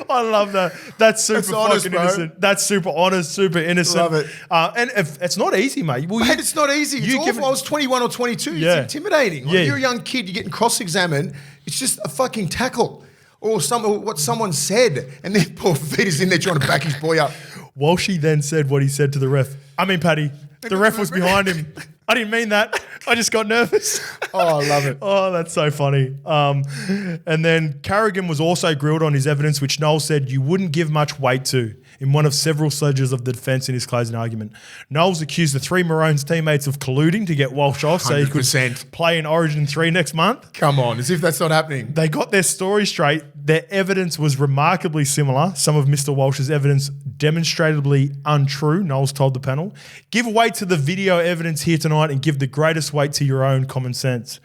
I love that. That's super fucking honest, innocent. That's super honest, super innocent. Love it. And it's not easy, mate. Well, Mate, it's not easy. It's awful. I was 21 or 22. Yeah. It's intimidating. Like, you're a young kid. You're getting cross-examined. It's just a fucking tackle or what someone said. And then poor Fafita's in there trying to back his boy up. Walshy then said what he said to the ref. I mean, Paddy, the ref was behind him. I didn't mean that. I just got nervous. Oh, I love it. Oh, that's so funny. And then Carrigan was also grilled on his evidence, which Knowles said you wouldn't give much weight to in one of several sledges of the defence in his closing argument. Knowles accused the three Maroons teammates of colluding to get Walsh off so he could play in Origin 3 next month. Come on, as if that's not happening. They got their story straight. Their evidence was remarkably similar. Some of Mr. Walsh's evidence demonstrably untrue, Knowles told the panel. Give weight to the video evidence here tonight and give the greatest weight to your own common sense.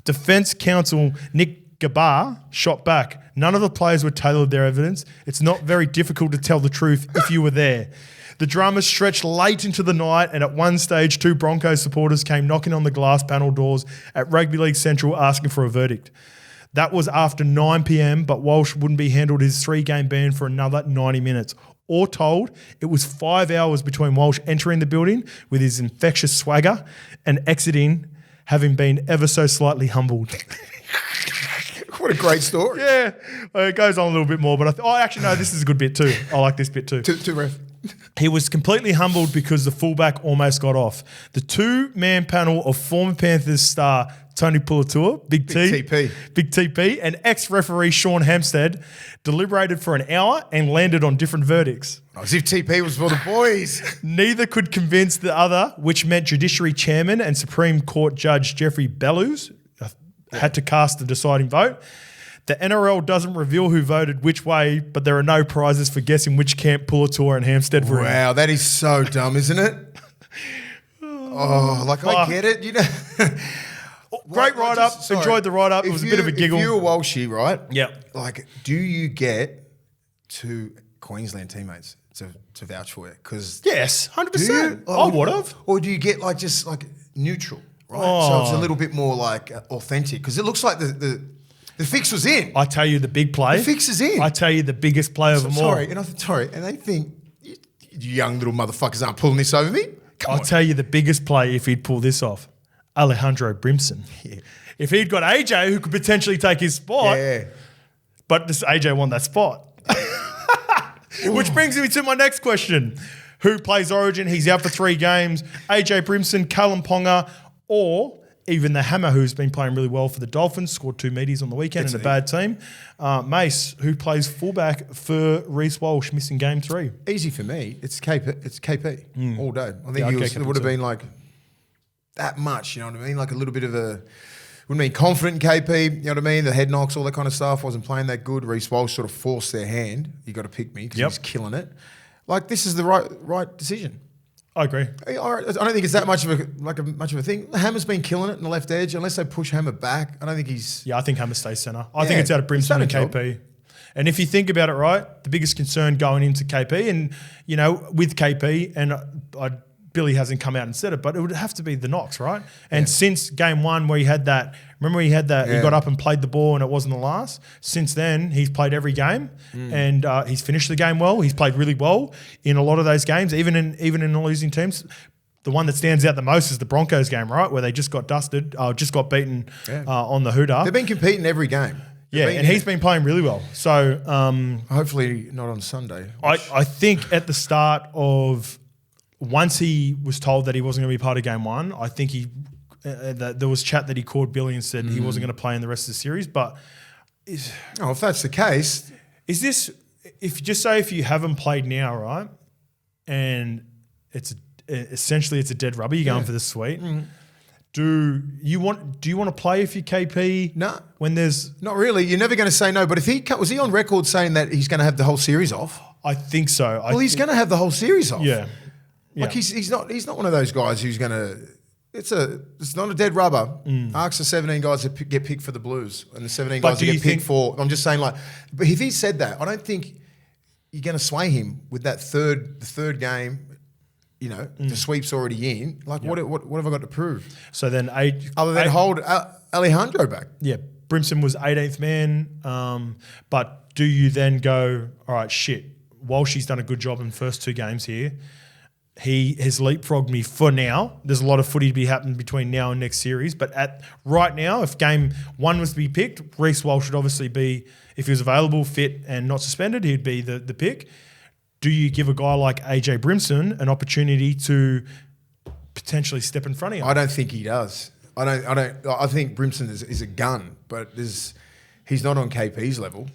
Defence counsel Nick Gabar shot back. None of the players were tailored their evidence. It's not very difficult to tell the truth if you were there. The drama stretched late into the night, and at one stage, 2 Broncos supporters came knocking on the glass panel doors at Rugby League Central asking for a verdict. That was after 9 p.m, but Walsh wouldn't be handled his 3-game ban for another 90 minutes. All told, it was 5 hours between Walsh entering the building with his infectious swagger and exiting, having been ever so slightly humbled. What a great story. Yeah. It goes on a little bit more, but actually, no, this is a good bit too. I like this bit too. To ref. He was completely humbled because the fullback almost got off. The 2-man panel of former Panthers star Tony Puletua, Big TP, and ex-referee Sean Hampstead deliberated for an hour and landed on different verdicts. As if TP was for the boys. Neither could convince the other, which meant Judiciary Chairman and Supreme Court Judge Jeffrey Bellows had to cast the deciding vote. The NRL doesn't reveal who voted which way, but there are no prizes for guessing which camp Puletua and Hampstead were in. Wow, that is so dumb, isn't it? I get it. You know. Great write-up. Enjoyed the write-up. It was a bit of a giggle. If you're Walshy, right? Yeah. Like, do you get 2 Queensland teammates to vouch for it? Because yes, 100%. I would have. Or do you get just neutral, right? Oh. So it's a little bit more authentic. Because it looks like the fix was in. I tell you the big play. The fix is in. I tell you the biggest play of them all. And they think, you young little motherfuckers aren't pulling this over me? I'll tell you the biggest play if he'd pull this off. Alejandro Brimson. Yeah. If he'd got AJ who could potentially take his spot, but does AJ want that spot? Which brings me to my next question. Who plays Origin? He's out for 3 games. AJ Brimson, Callum Ponga, or even the Hammer, who's been playing really well for the Dolphins, scored 2 meaties on the weekend in a bad team. Mace, who plays fullback for Reece Walsh, missing game 3. Easy for me. It's KP all day. I think it would have been like that much, you know what I mean? Like a little bit of a, wouldn't mean confident in KP, you know what I mean? The head knocks, all that kind of stuff. Wasn't playing that good. Reece Walsh sort of forced their hand. You got to pick me because he's killing it. Like, this is the right decision. I agree. I don't think it's that much of a thing. Hammer's been killing it in the left edge. Unless they push Hammer back, I don't think he's. Yeah, I think Hammer stays centre. I think it's out of Brimson and KP. And if you think about it, right, the biggest concern going into KP, and you know, with KP, and Billy hasn't come out and said it, but it would have to be the knocks, right? And since game 1 where he had that, remember he had that, he got up and played the ball and it wasn't the last. Since then, he's played every game and he's finished the game well. He's played really well in a lot of those games, even in the losing teams. The one that stands out the most is the Broncos game, right, where they just got dusted, just got beaten on the hooter. They've been competing every game. And he's been playing really well. So hopefully not on Sunday. I think at the start of, once he was told that he wasn't going to be part of game 1, I think there was chat that he called Billy and said he wasn't going to play in the rest of the series. But if that's the case, is this, if you haven't played now, right, and it's essentially a dead rubber, you're going for the sweep. Do you want to play if you're KP? No. When there's not really. You're never going to say no. But if was he on record saying that he's going to have the whole series off? I think so. Well, he's going to have the whole series off. Yeah. Like he's not one of those guys who's going to. It's not a dead rubber. Ask the 17 guys that get picked for the Blues and the 17 guys that get picked for. I'm just saying, like, but if he said that, I don't think you're going to sway him with that the third game. You know, the sweep's already in. Like, what have I got to prove? So then, other than hold Alejandro back. Yeah, Brimson was 18th man. But do you then go, all right, shit, Walshy's done a good job in the first 2 games here. He has leapfrogged me for now. There's a lot of footy to be happening between now and next series. But right now, if game 1 was to be picked, Reece Walsh should obviously be, if he was available, fit and not suspended, he'd be the pick. Do you give a guy like AJ Brimson an opportunity to potentially step in front of him? I don't think he does. I think Brimson is a gun, but he's not on KP's level.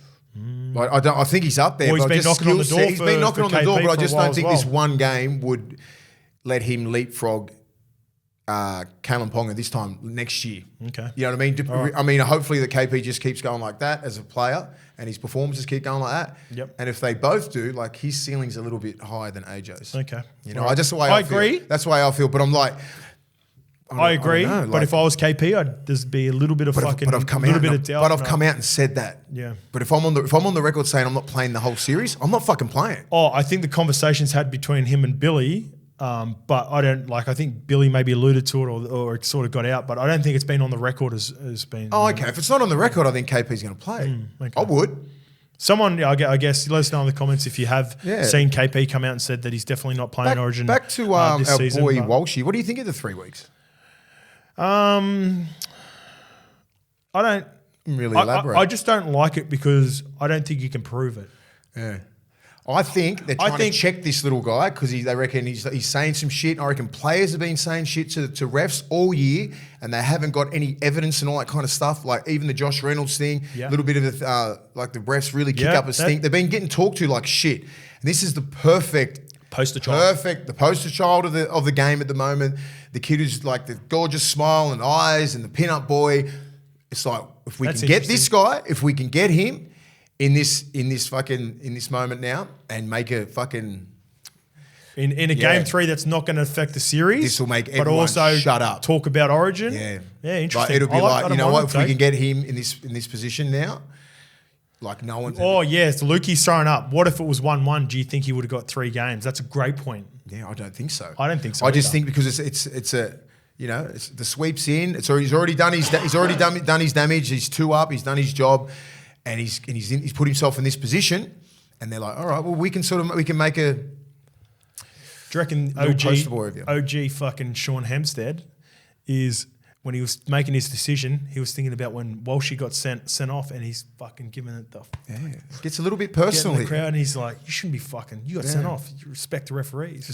I think he's up there. Well, he's been knocking on the door. He's been knocking on the door, but I just don't think this one game would let him leapfrog Kalen Ponga this time next year. Okay. You know what I mean? Right. I mean, hopefully the KP just keeps going like that as a player and his performances keep going like that. Yep. And if they both do, like, his ceiling's a little bit higher than AJ's. Okay. You know, that's the way I agree. Feel. That's the way I feel. But I'm like, I agree. But if I was KP, there'd be a little bit of doubt. But I've come out and said that. Yeah. But if I'm on the record saying I'm not playing the whole series, I'm not fucking playing. Oh, I think the conversations had between him and Billy. But I think Billy maybe alluded to it or it sort of got out, but I don't think it's been on the record as been. Oh, okay. If it's not on the record, I think KP's going to play. Okay. I would. Someone, I guess, let us know in the comments if you have seen KP come out and said that he's definitely not playing Origin. Back to our season, boy Walshy. What do you think of the 3 weeks? I don't really elaborate. I just don't like it because I don't think you can prove it. Yeah. I think they're trying to check this little guy because they reckon he's saying some shit. I reckon players have been saying shit to refs all year and they haven't got any evidence and all that kind of stuff. Like even the Josh Reynolds thing, a little bit of like the refs really kick up a stink. They've been getting talked to like shit. And this is the perfect poster child. The poster child of the game at the moment. The kid who's like the gorgeous smile and eyes and the pin-up boy. It's like if we can get this guy, if we can get him in this moment now and make a fucking in a game 3 that's not going to affect the series. This will make everyone but also shut up. Talk about Origin. Yeah, interesting. But it'll be like you know what? If we can get him in this position now, like no one's. Oh yes, Lukey's throwing up. What if it was 1-1? Do you think he would have got 3 games? That's a great point. Yeah, I don't think so. I don't think so. I just think because it's a. You know, the sweep's in. He's already done his damage. He's 2 up. He's done his job. And he's put himself in this position, and they're like, all right, well, we can make a. Do you reckon OG fucking Sean Hempstead is when he was making his decision, he was thinking about when Walshy got sent off, and he's fucking giving it the. Yeah, it gets a little bit personal. In the crowd, and he's like, you shouldn't be fucking. You got sent off. You respect the referees.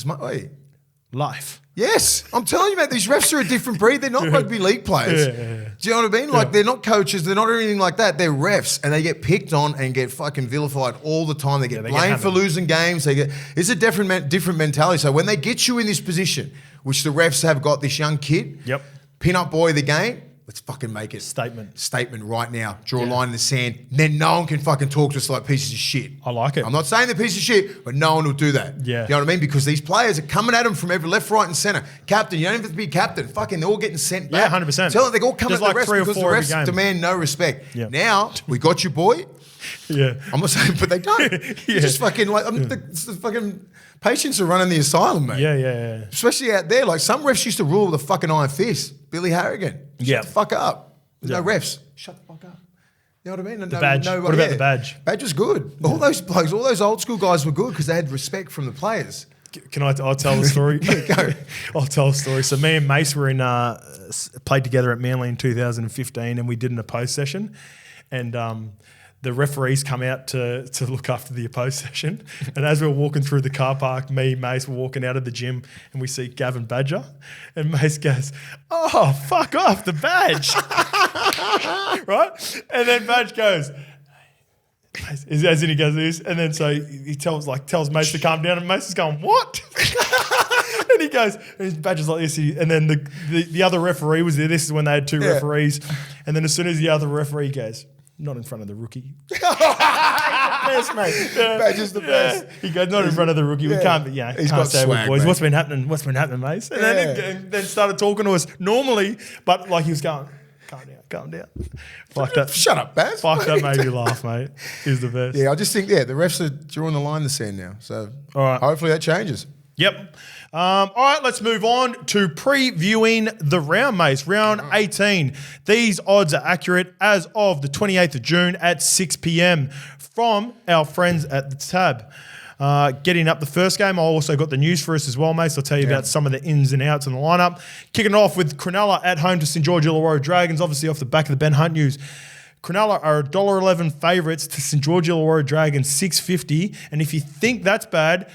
life. Yes, I'm telling you, mate, these refs are a different breed. They're not rugby league players. Do you know what I mean? Like, they're not coaches. They're not anything like that. They're refs, and they get picked on and get fucking vilified all the time. They get blamed for losing games. It's a different mentality. So when they get you in this position, which the refs have got this young kid, pin-up boy of the game, let's fucking make it. Statement right now. Draw a line in the sand. Then no one can fucking talk to us like pieces of shit. I like it. I'm not saying they're pieces of shit, but no one will do that. Yeah. You know what I mean? Because these players are coming at them from every left, right, and centre. Captain, you don't even have to be captain. Fucking, they're all getting sent back. Yeah, 100%. Tell them they're all coming There's at the refs because the refs demand no respect. Yeah. Now, we got you, boy. Yeah. I'm not saying, but they don't. You just fucking like, the fucking patients are running the asylum, mate. Yeah. Especially out there. Like, some refs used to rule with a fucking iron fist. Billy Harrigan. Shut the fuck up. There's no refs. Shut the fuck up. You know what I mean? The badge. What about the badge? Badge was good. All those blokes, all those old school guys were good because they had respect from the players. I'll tell the story. Go. I'll tell a story. So me and Mace were played together at Manly in 2015, and we did an opposed session, and the referees come out to look after the opposed session. And as we were walking through the car park, me and Mace were walking out of the gym, and we see Gavin Badger, and Mace goes, "Oh, fuck off, the badge." Right? And then Badge goes, as in he goes this, and then so he tells Mace to calm down, and Mace is going, "What?" And he goes, and Badger's like this, and then the other referee was there. This is when they had two referees, and then as soon as the other referee goes, "Not in front of the rookie." Best, mate. Badger's the best. He goes, "Not in front of the rookie. We can't be, He's got say swag, boys. mate. What's been happening, Mace?" And then started talking to us normally, but like he was going, calm down. Fuck that. Shut up, Baz. Fuck that made me laugh, mate. He's the best. Yeah, I just think, the refs are drawing the line in the sand now. So all right. Hopefully that changes. Yep. All right, let's move on to previewing the round, mates. Round 18. These odds are accurate as of the 28th of June at 6 p.m. from our friends at the Tab. Getting up the first game, I also got the news for us as well, mates. I'll tell you about some of the ins and outs in the lineup. Kicking it off with Cronulla at home to St George Illawarra Dragons, obviously off the back of the Ben Hunt news. Cronulla are $1.11 favourites to St George Illawarra Dragons, $6.50. And if you think that's bad,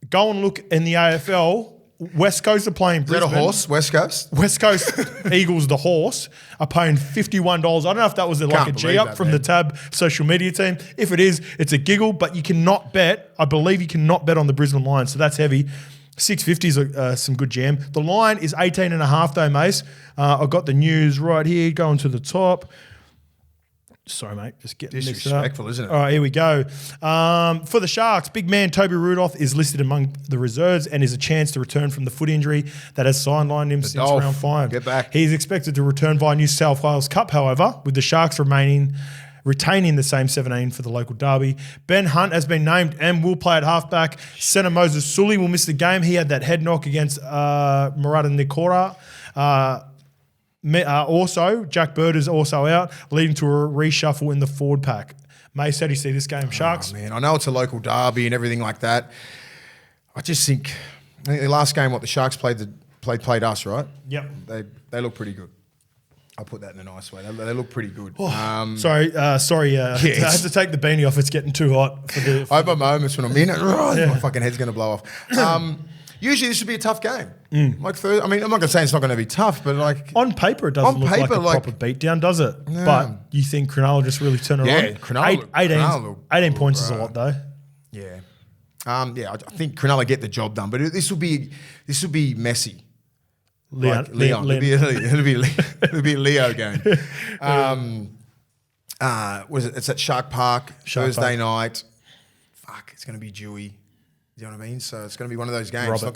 go and look in the AFL. West Coast are playing Brisbane. Is that a horse, West Coast? West Coast Eagles, the horse, are paying $51. I don't know if that was like a G-up from the Tab social media team. If it is, it's a giggle, but you cannot bet. I believe you cannot bet on the Brisbane Lions, so that's heavy. $6.50 is some good jam. The line is 18.5 though, Mace. I've got the news right here, going to the top. Sorry, mate. Just getting disrespectful, isn't it? All right, here we go. For the Sharks, big man Toby Rudolph is listed among the reserves and is a chance to return from the foot injury that has sidelined him since round 5. Get back. He's expected to return via New South Wales Cup, however, with the Sharks retaining the same 17 for the local derby. Ben Hunt has been named and will play at halfback. Centre Moses Sully will miss the game. He had that head knock against Murata Nikora. Also, Jack Bird is also out, leading to a reshuffle in the forward pack. Mace, how do you see this game, Sharks? Oh, man, I know it's a local derby and everything like that. I think the last game, the Sharks played us, right? Yep. They look pretty good. I'll put that in a nice way. They look pretty good. Sorry. I have to take the beanie off. It's getting too hot. I have my moments when I'm in it. My fucking head's going to blow off. Usually this would be a tough game. Like I'm not going to say it's not going to be tough, but like on paper it doesn't look like a proper beatdown, does it? No. But you think Cronulla just really turn it on? Cronulla 18 points is a lot though. Yeah. I think Cronulla get the job done, but this will be messy. Leon. It'll be a Leo game. It's at Shark Park Thursday night. Fuck, it's going to be dewy. You know what I mean? So it's going to be one of those games. It's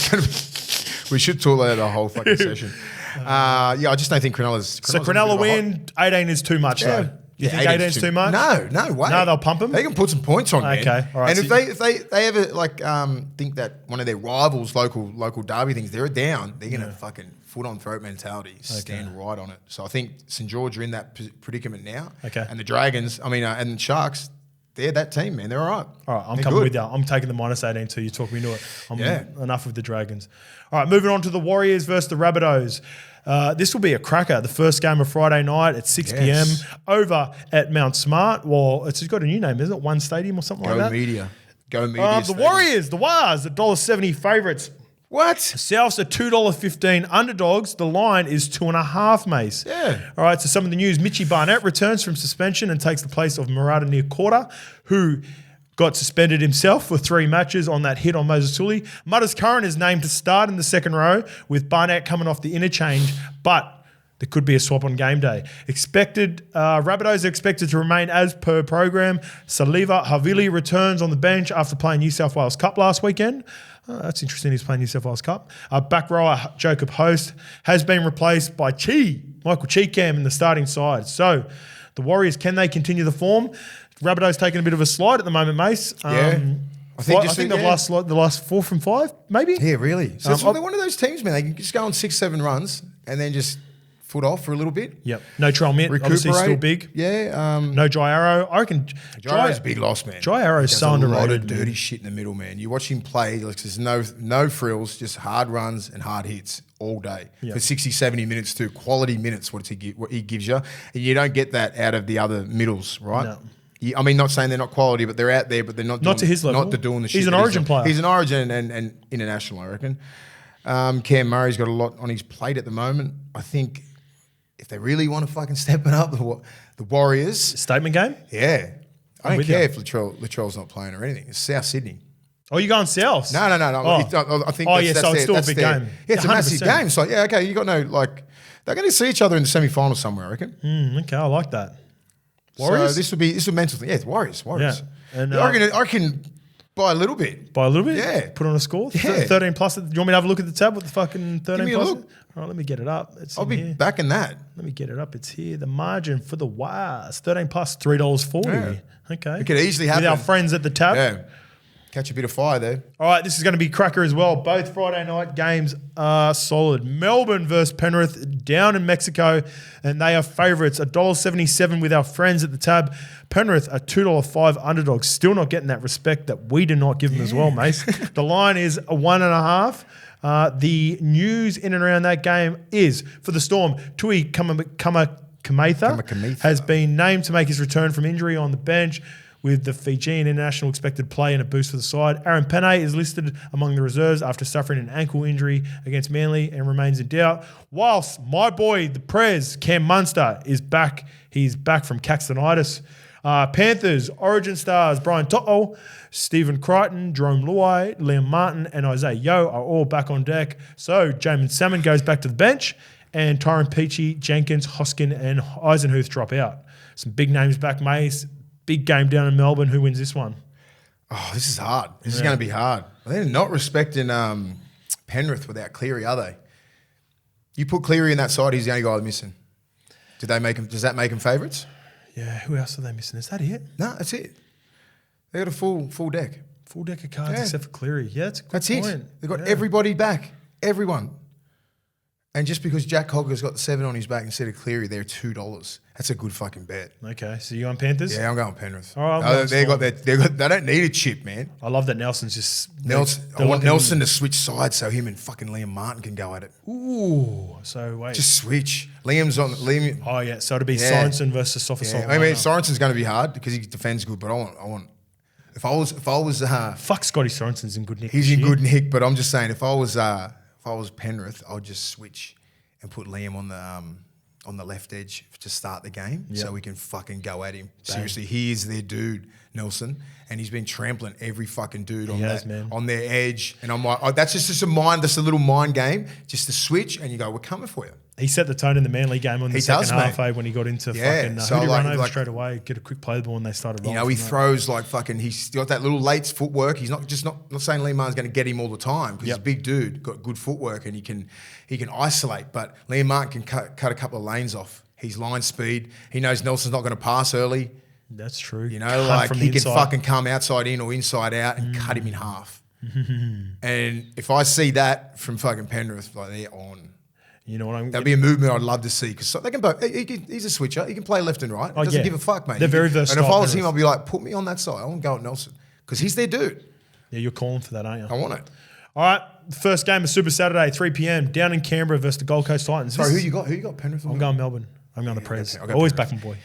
going to be. We should talk about the whole fucking session. I just don't think Cronulla's. So Cronulla win. 18 is too much though. You think 18 is too much? No way. No, they'll pump them. They can put some points on. Okay, man. all right. And if they ever think that one of their rivals, local derby things, they're down, they're gonna fucking foot on throat mentality, stand right on it. So I think St George are in that predicament now. Okay. And the Dragons, and the Sharks. They're that team, man. They're all right. All right, I'm coming with you. I'm taking the -18 too. You talk me into it. Enough with the Dragons. All right, moving on to the Warriors versus the Rabbitohs. This will be a cracker. The first game of Friday night at 6 p.m. over at Mount Smart. Well, it's got a new name, isn't it? One Stadium or something like that? Media. Go media. The Warriors, the Wars, $1.70 favourites. What? Souths are $2.15 underdogs. The line is 2.5, Mace. Yeah. All right, so some of the news. Mitchie Barnett returns from suspension and takes the place of Murata Niokota, who got suspended himself for 3 matches on that hit on Moses Sully. Mutters Curran is named to start in the second row, with Barnett coming off the interchange, but there could be a swap on game day. Rabbitohs are expected to remain as per program. Saliva Havili returns on the bench after playing New South Wales Cup last weekend. That's interesting. He's playing New South Wales Cup. Back rower Jacob Host has been replaced by Michael Cheekham in the starting side. So the Warriors, can they continue the form? Rabbitohs taking a bit of a slide at the moment, Mace. Yeah. I think they've lost the last 4 from 5, maybe. Yeah, really. So they're one of those teams, man. They can just go on 6-7 runs and then just foot off for a little bit. Yep. No Trell Mint, obviously still big. Yeah. No Jai Arrow. I reckon Jai Arrow's a big loss, man. Jai Arrow's so underrated. A lot of dirty shit in the middle, man. You watch him play, like, there's no frills, just hard runs and hard hits all day for 60, 70 minutes too. Quality minutes, what he gives you. And you don't get that out of the other middles, right? No. I mean, not saying they're not quality, but they're out there, but they're not to his level. Not doing the shit. He's an Origin player. He's an Origin and international, I reckon. Cam Murray's got a lot on his plate at the moment. I think if they really want to fucking step it up, the Warriors. Statement game? Yeah. I don't care if Latrell's not playing or anything. It's South Sydney. Oh, you're going South? No. Oh. I think so it's still a big game. Yeah, it's a massive game. So, yeah, okay, you got no, like, they're going to see each other in the semi-final somewhere, I reckon. Okay, I like that. Warriors? So this is a mental thing. Yeah, it's Warriors. Yeah. And, I can buy a little bit. Buy a little bit? Yeah. Put on a score? Yeah. 13 plus. Do you want me to have a look at the tab with the fucking 13 plus? Look. All right, let me get it up. I'll be backing that. Let me get it up. It's here. The margin for the Wars, 13 plus, $3.40. Yeah. Okay. It could easily happen. With our friends at the tab. Yeah. Catch a bit of fire there. All right, this is going to be cracker as well. Both Friday night games are solid. Melbourne versus Penrith down in Mexico, and they are favourites, $1.77 with our friends at the tab. Penrith are $2.05 underdogs, still not getting that respect that we do not give them as well, Mace. The line is 1.5. The news in and around that game is, for the Storm, Tui Kamatha has been named to make his return from injury on the bench, with the Fijian international expected play and a boost for the side. Aaron Penne is listed among the reserves after suffering an ankle injury against Manly and remains in doubt. Whilst my boy, the Prez, Cam Munster, is back. He's back from Caxtonitis. Panthers, Origin stars Brian To'o, Stephen Crichton, Jerome Luai, Liam Martin, and Isaiah Yeo are all back on deck. So Jamin Salmon goes back to the bench, and Tyron Peachy, Jenkins, Hoskin, and Eisenhuth drop out. Some big names back, Mace. Big game down in Melbourne. Who wins this one? Oh, this is hard. This is going to be hard. They're not respecting Penrith without Cleary, are they? You put Cleary in that side, he's the only guy missing. Does that make him favourites? Yeah. Who else are they missing? Is that it? No, that's it. They got a full deck. Full deck of cards except for Cleary. Yeah, that's a good point. It. They've got everybody back. Everyone. And just because Jack Cogger's got the 7 on his back instead of Cleary, they're $2. That's a good fucking bet. Okay, so you on Panthers? Yeah, I'm going Penrith. All right, they don't need a chip, man. I love that Nelson's just... I want Nelson to switch sides so him and fucking Liam Martin can go at it. Ooh, so wait. Just switch. Liam. Oh, yeah, so it'll be Sorensen versus Sofa. I mean, Sorensen's going to be hard because he defends good, but I want... If I was... Fuck, Scotty Sorensen's in good nick. He's in good nick, but I'm just saying, if I was Penrith, I'd just switch and put Liam on the left edge to start the game so we can fucking go at him. Bang. Seriously, he is their dude, Nelson, and he's been trampling every fucking dude on their edge. And I'm like, that's just a little mind game, just to switch and you go, we're coming for you. He set the tone in the Manly game on the second half, when he got into fucking so who run over straight away, get a quick play the ball and they started rolling. You know, he throws like fucking, he's got that little late footwork. He's not saying Liam Martin's going to get him all the time because he's a big dude, got good footwork and he can isolate. But Liam Martin can cut a couple of lanes off. He's line speed. He knows Nelson's not going to pass early. That's true. You know, like he can fucking come outside in or inside out and cut him in half. And if I see that from fucking Penrith, like they're on. You know what I mean? That'd be a movement I'd love to see because they can both. He's a switcher. He can play left and right. He doesn't give a fuck, mate. They're very versatile. And if I was him, I'd be like, put me on that side. I want to go at Nelson because he's their dude. Yeah, you're calling for that, aren't you? I want it. All right, first game of Super Saturday, 3 p.m. down in Canberra versus the Gold Coast Titans. Sorry, who you got? Penrith? I'm going Melbourne. I'm going the Prez. Okay, always Penrith. back my boy.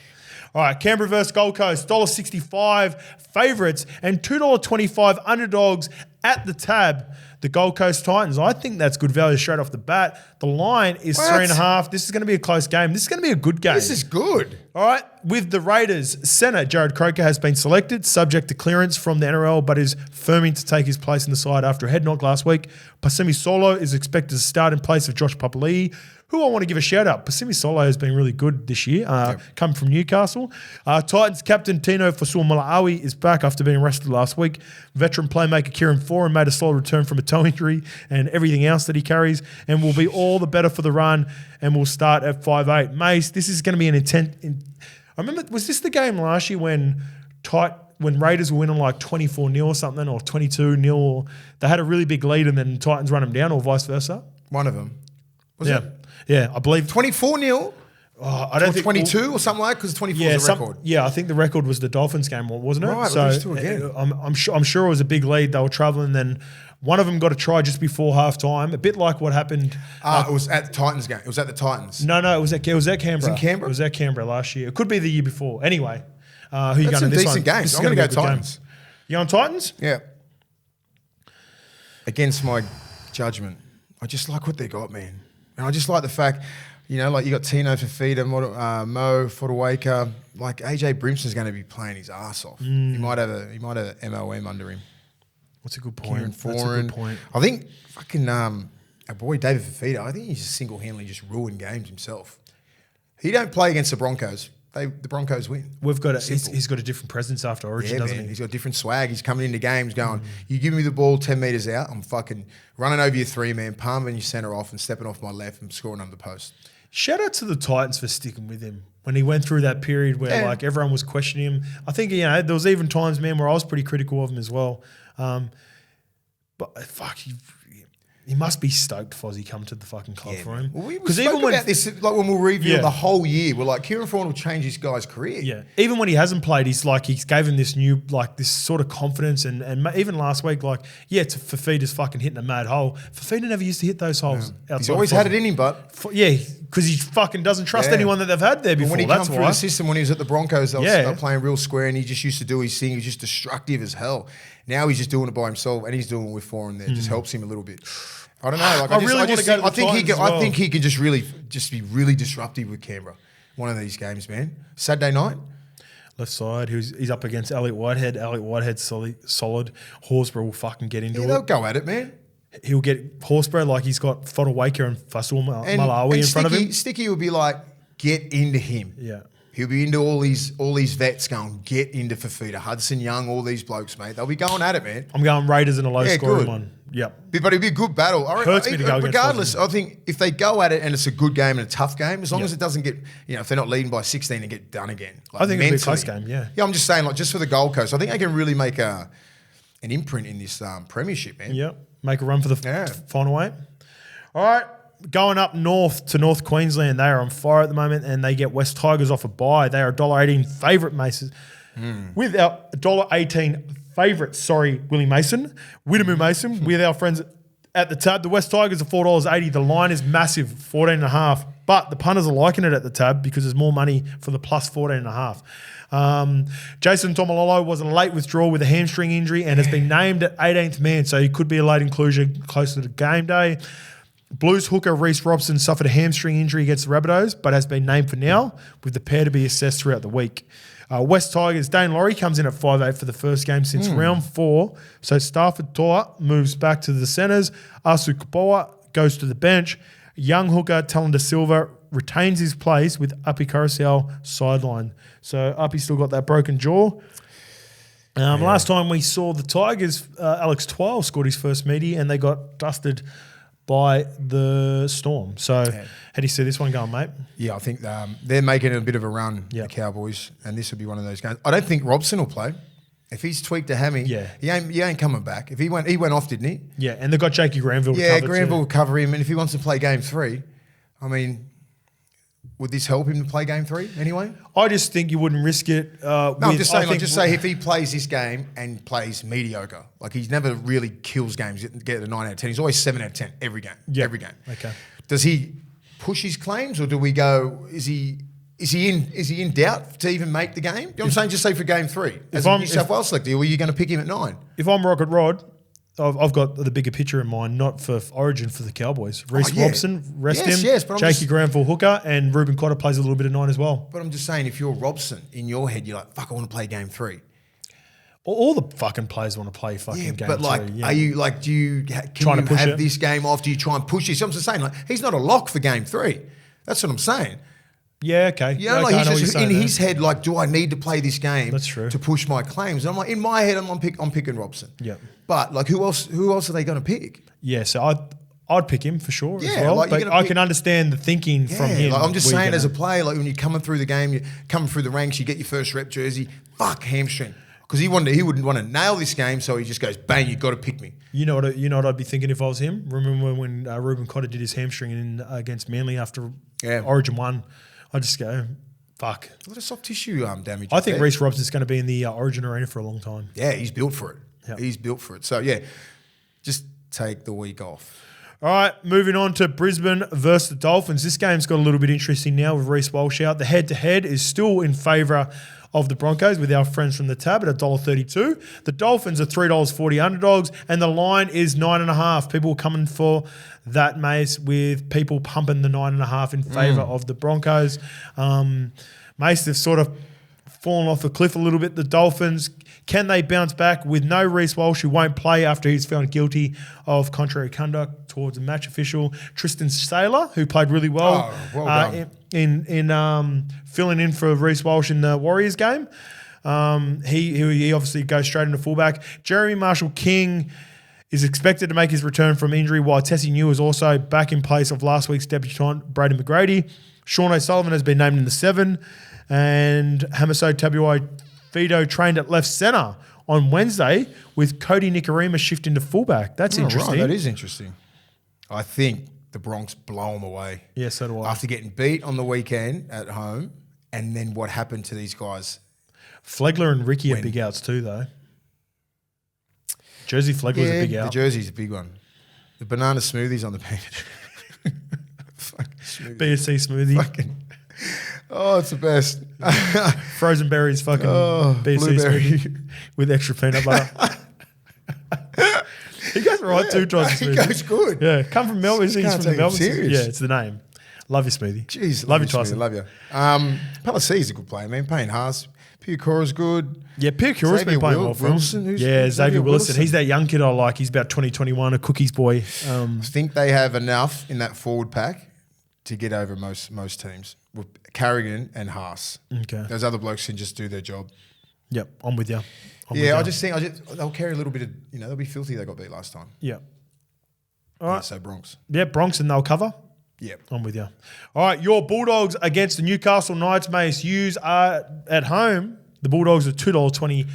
All right, Canberra versus Gold Coast, $1.65 favourites and $2.25 underdogs at the tab. The Gold Coast Titans, I think that's good value straight off the bat. The line is 3.5. This is going to be a close game. This is going to be a good game. This is good. All right, with the Raiders, centre Jared Croker has been selected, subject to clearance from the NRL, but is firming to take his place in the side after a head knock last week. Pasimi Solo is expected to start in place of Josh Papali'i, who I want to give a shout out. Pasimi Solo has been really good this year, coming from Newcastle. Titans captain Tino Fasuamalawi is back after being arrested last week. Veteran playmaker Kieran Foran made a solid return from a toe injury and everything else that he carries, and will be all the better for the run, and will start at 5'8". Mace, this is going to be an intent. I remember, was this the game last year when Raiders were winning like 24-0 or something, or 22-0, or they had a really big lead and then Titans run them down, or vice versa? One of them. Was it? Yeah, I believe 24-0. I don't think 22 or something like, because 24 is the record. Yeah, I think the record was the Dolphins game, wasn't it? Right, so we'll just do it again. I'm sure it was a big lead. They were travelling, then one of them got a try just before half time, a bit like what happened. It was at the Titans game. It was at the Titans. No, it was at Canberra. It was in Canberra? It was at Canberra last year. It could be the year before. Anyway, who are you That's going in this one? decent games. I'm going to go Titans. You on Titans? Yeah. Against my judgment. I just like what they got, man. And I just like the fact, like you got Tino Fafita, Mo Fodawaker. Like AJ Brimson's going to be playing his ass off. He might have a MLM under him. What's a good point? Kieran Foran. I think fucking our boy David Fafita, I think he's just single-handedly just ruined games himself. He don't play against the Broncos. The Broncos win. He's got a different presence after Origin, doesn't he? He's got different swag. He's coming into games going, you give me the ball 10 metres out, I'm fucking running over your three-man, palming your centre off and stepping off my left and scoring under the post. Shout out to the Titans for sticking with him when he went through that period where like everyone was questioning him. I think there was even times, man, where I was pretty critical of him as well. But fuck, he must be stoked Fozzie come to the fucking club for him. Because even about this, like when we'll review the whole year, we're like, Kieran Foran will change this guy's career. Yeah. Even when he hasn't played, he's gave him this new, this sort of confidence. And even last week, Fafita's fucking hitting a mad hole. Fafita never used to hit those holes. Yeah. He's always had it in him, but. Because he fucking doesn't trust anyone that they've had there before. When he That's come through the system, when he was at the Broncos, they were playing real square and he just used to do his thing. He was just destructive as hell. Now he's just doing it by himself and he's doing it with Foran there. It just helps him a little bit. I don't know. I think he could just be really disruptive with Canberra. One of these games, man. Saturday night. Left side. He's up against Elliot Whitehead. Elliot Whitehead's solid. Horsburgh will fucking get into it. They'll go at it, man. He'll get Horsburgh he's got Fodawaker and Malawi in front of him. Sticky will be like, get into him. Yeah. He'll be into all these vets going, get into Fafita. Hudson Young, all these blokes, mate. They'll be going at it, man. I'm going Raiders in a low-scoring one. Yep. But it'll be a good battle. Regardless, I think if they go at it and it's a good game and a tough game, as long as it doesn't get, if they're not leading by 16 and get done again. I think it'll be a close game, yeah. Yeah, I'm just saying, just for the Gold Coast, I think they can really make an imprint in this premiership, man. Yep. Make a run for the final eight. All right. Going up north to North Queensland, they are on fire at the moment and they get West Tigers off a bye. They are $1.18 favourite, Maces. With our $1.18 favourite, Willie Mason, Widemu Mason, with our friends at the tab. The West Tigers are $4.80. The line is massive, 14.5. But the punters are liking it at the tab because there's more money for the plus 14.5. Jason Tomalolo was a late withdrawal with a hamstring injury and has been named at 18th man, so he could be a late inclusion closer to game day. Blues hooker Reece Robson suffered a hamstring injury against the Rabbitohs, but has been named for now, with the pair to be assessed throughout the week. West Tigers, Dane Laurie comes in at 5'8" for the first game since round 4. So Stafford Toa moves back to the centres. Asu Kapoa goes to the bench. Young hooker Talon Da Silva retains his place with Api Carousel sideline. So Api still got that broken jaw. Last time we saw the Tigers, Alex Twile scored his first meaty and they got dusted by the Storm. So how do you see this one going, mate? Yeah, I think they're making a bit of a run, the Cowboys, and this will be one of those games. I don't think Robson will play. If he's tweaked a hammy, he ain't coming back. If he went off, didn't he? Yeah, and they've got Jakey Granville to cover. Yeah, Granville will cover him, and if he wants to play game 3, I mean, would this help him to play game 3 anyway? I just think you wouldn't risk it. I'm just saying, just say if he plays this game and plays mediocre, like he's never really kills games, get a 9 out of 10. He's always 7 out of 10 every game. Every game. Okay. Does he push his claims, or do we go? Is he Is he in doubt to even make the game? You know what I'm saying? Just say for game 3. As a New South Wales selector, were you going to pick him at 9? If I'm Rocket Rod, I've got the bigger picture in mind, not for Origin, for the Cowboys. Reece Robson, rest him. Yes, but Jakey Granville hooker, and Ruben Cotter plays a little bit of 9 as well. But I'm just saying, if you're Robson, in your head, you're like, fuck, I want to play game 3. All the fucking players want to play fucking game 3. But like, are you like, can you have this game off? Do you try and push this? I'm just saying, like, he's not a lock for game 3. That's what I'm saying. Yeah, okay. You know, like he's just in his head, like, do I need to play this game? That's true. To push my claims? And I'm like, in my head, I'm picking Robson. Yeah. But like, who else are they going to pick? Yeah, so I'd pick him for sure as well. Like but I can understand the thinking from him. Like I'm just saying, as a player, like when you're coming through the game, you're coming through the ranks, you get your first rep jersey, hamstring. Because he wouldn't want to nail this game, so he just goes, bang, you got to pick me. You know what I'd be thinking if I was him? Remember when Ruben Cotter did his hamstring against Manly after Origin 1? I'd just go, fuck. A lot of soft tissue damage. I think Reece Robson's going to be in the Origin arena for a long time. Yeah, he's built for it. Yep. He's built for it. So, yeah, just take the week off. All right, moving on to Brisbane versus the Dolphins. This game's got a little bit interesting now with Reece Walsh out. The head-to-head is still in favour of the Broncos with our friends from the tab at $1.32. The Dolphins are $3.40 underdogs, and the line is 9.5. People coming for that, Mace, with people pumping the 9.5 in favour of the Broncos. Mace, they've sort of fallen off the cliff a little bit. The Dolphins, can they bounce back with no Reece Walsh, who won't play after he's found guilty of contrary conduct towards a match official? Tristan Saylor, who played really well, in filling in for Reece Walsh in the Warriors game. He obviously goes straight into fullback. Jeremy Marshall-King is expected to make his return from injury, while Tessie New is also back in place of last week's debutant Braden McGrady. Sean O'Sullivan has been named in the 7, and Hamiso Tabuai Fido trained at left centre on Wednesday, with Cody Nikorima shifting to fullback. That's interesting. Right, that is interesting. I think the Bronx blow them away. Yeah, so do I. After getting beat on the weekend at home, and then what happened to these guys? Flegler and Ricky are big outs too, though. Jersey Flegler's a big out. The jersey's a big one. The banana smoothies on the page. BSC smoothie. It's the best. Frozen berries, fucking BSC smoothie with extra peanut butter. He goes right 2 times. He goes good. Yeah, come from Melbourne. He's from the Melbourne. Serious. Yeah, it's the name. Love your smoothie. Jeez, love you, Tyson. Love you. Palasi's a good player, man. Payne Haas. Piacora's good. Yeah, Piacora's been playing well for him. Xavier Wilson. He's that young kid I like. He's about 2021, a cookies boy. I think they have enough in that forward pack to get over most teams. With Carrigan and Haas. Okay. Those other blokes can just do their job. Yep, I'm with you. I just think they'll carry a little bit of, they'll be filthy. They got beat last time. Yeah. All right. So Bronx. Yeah, Bronx, and they'll cover. Yeah. I'm with you. All right, your Bulldogs against the Newcastle Knights, Mace. Hughes are at home. The Bulldogs are $2.20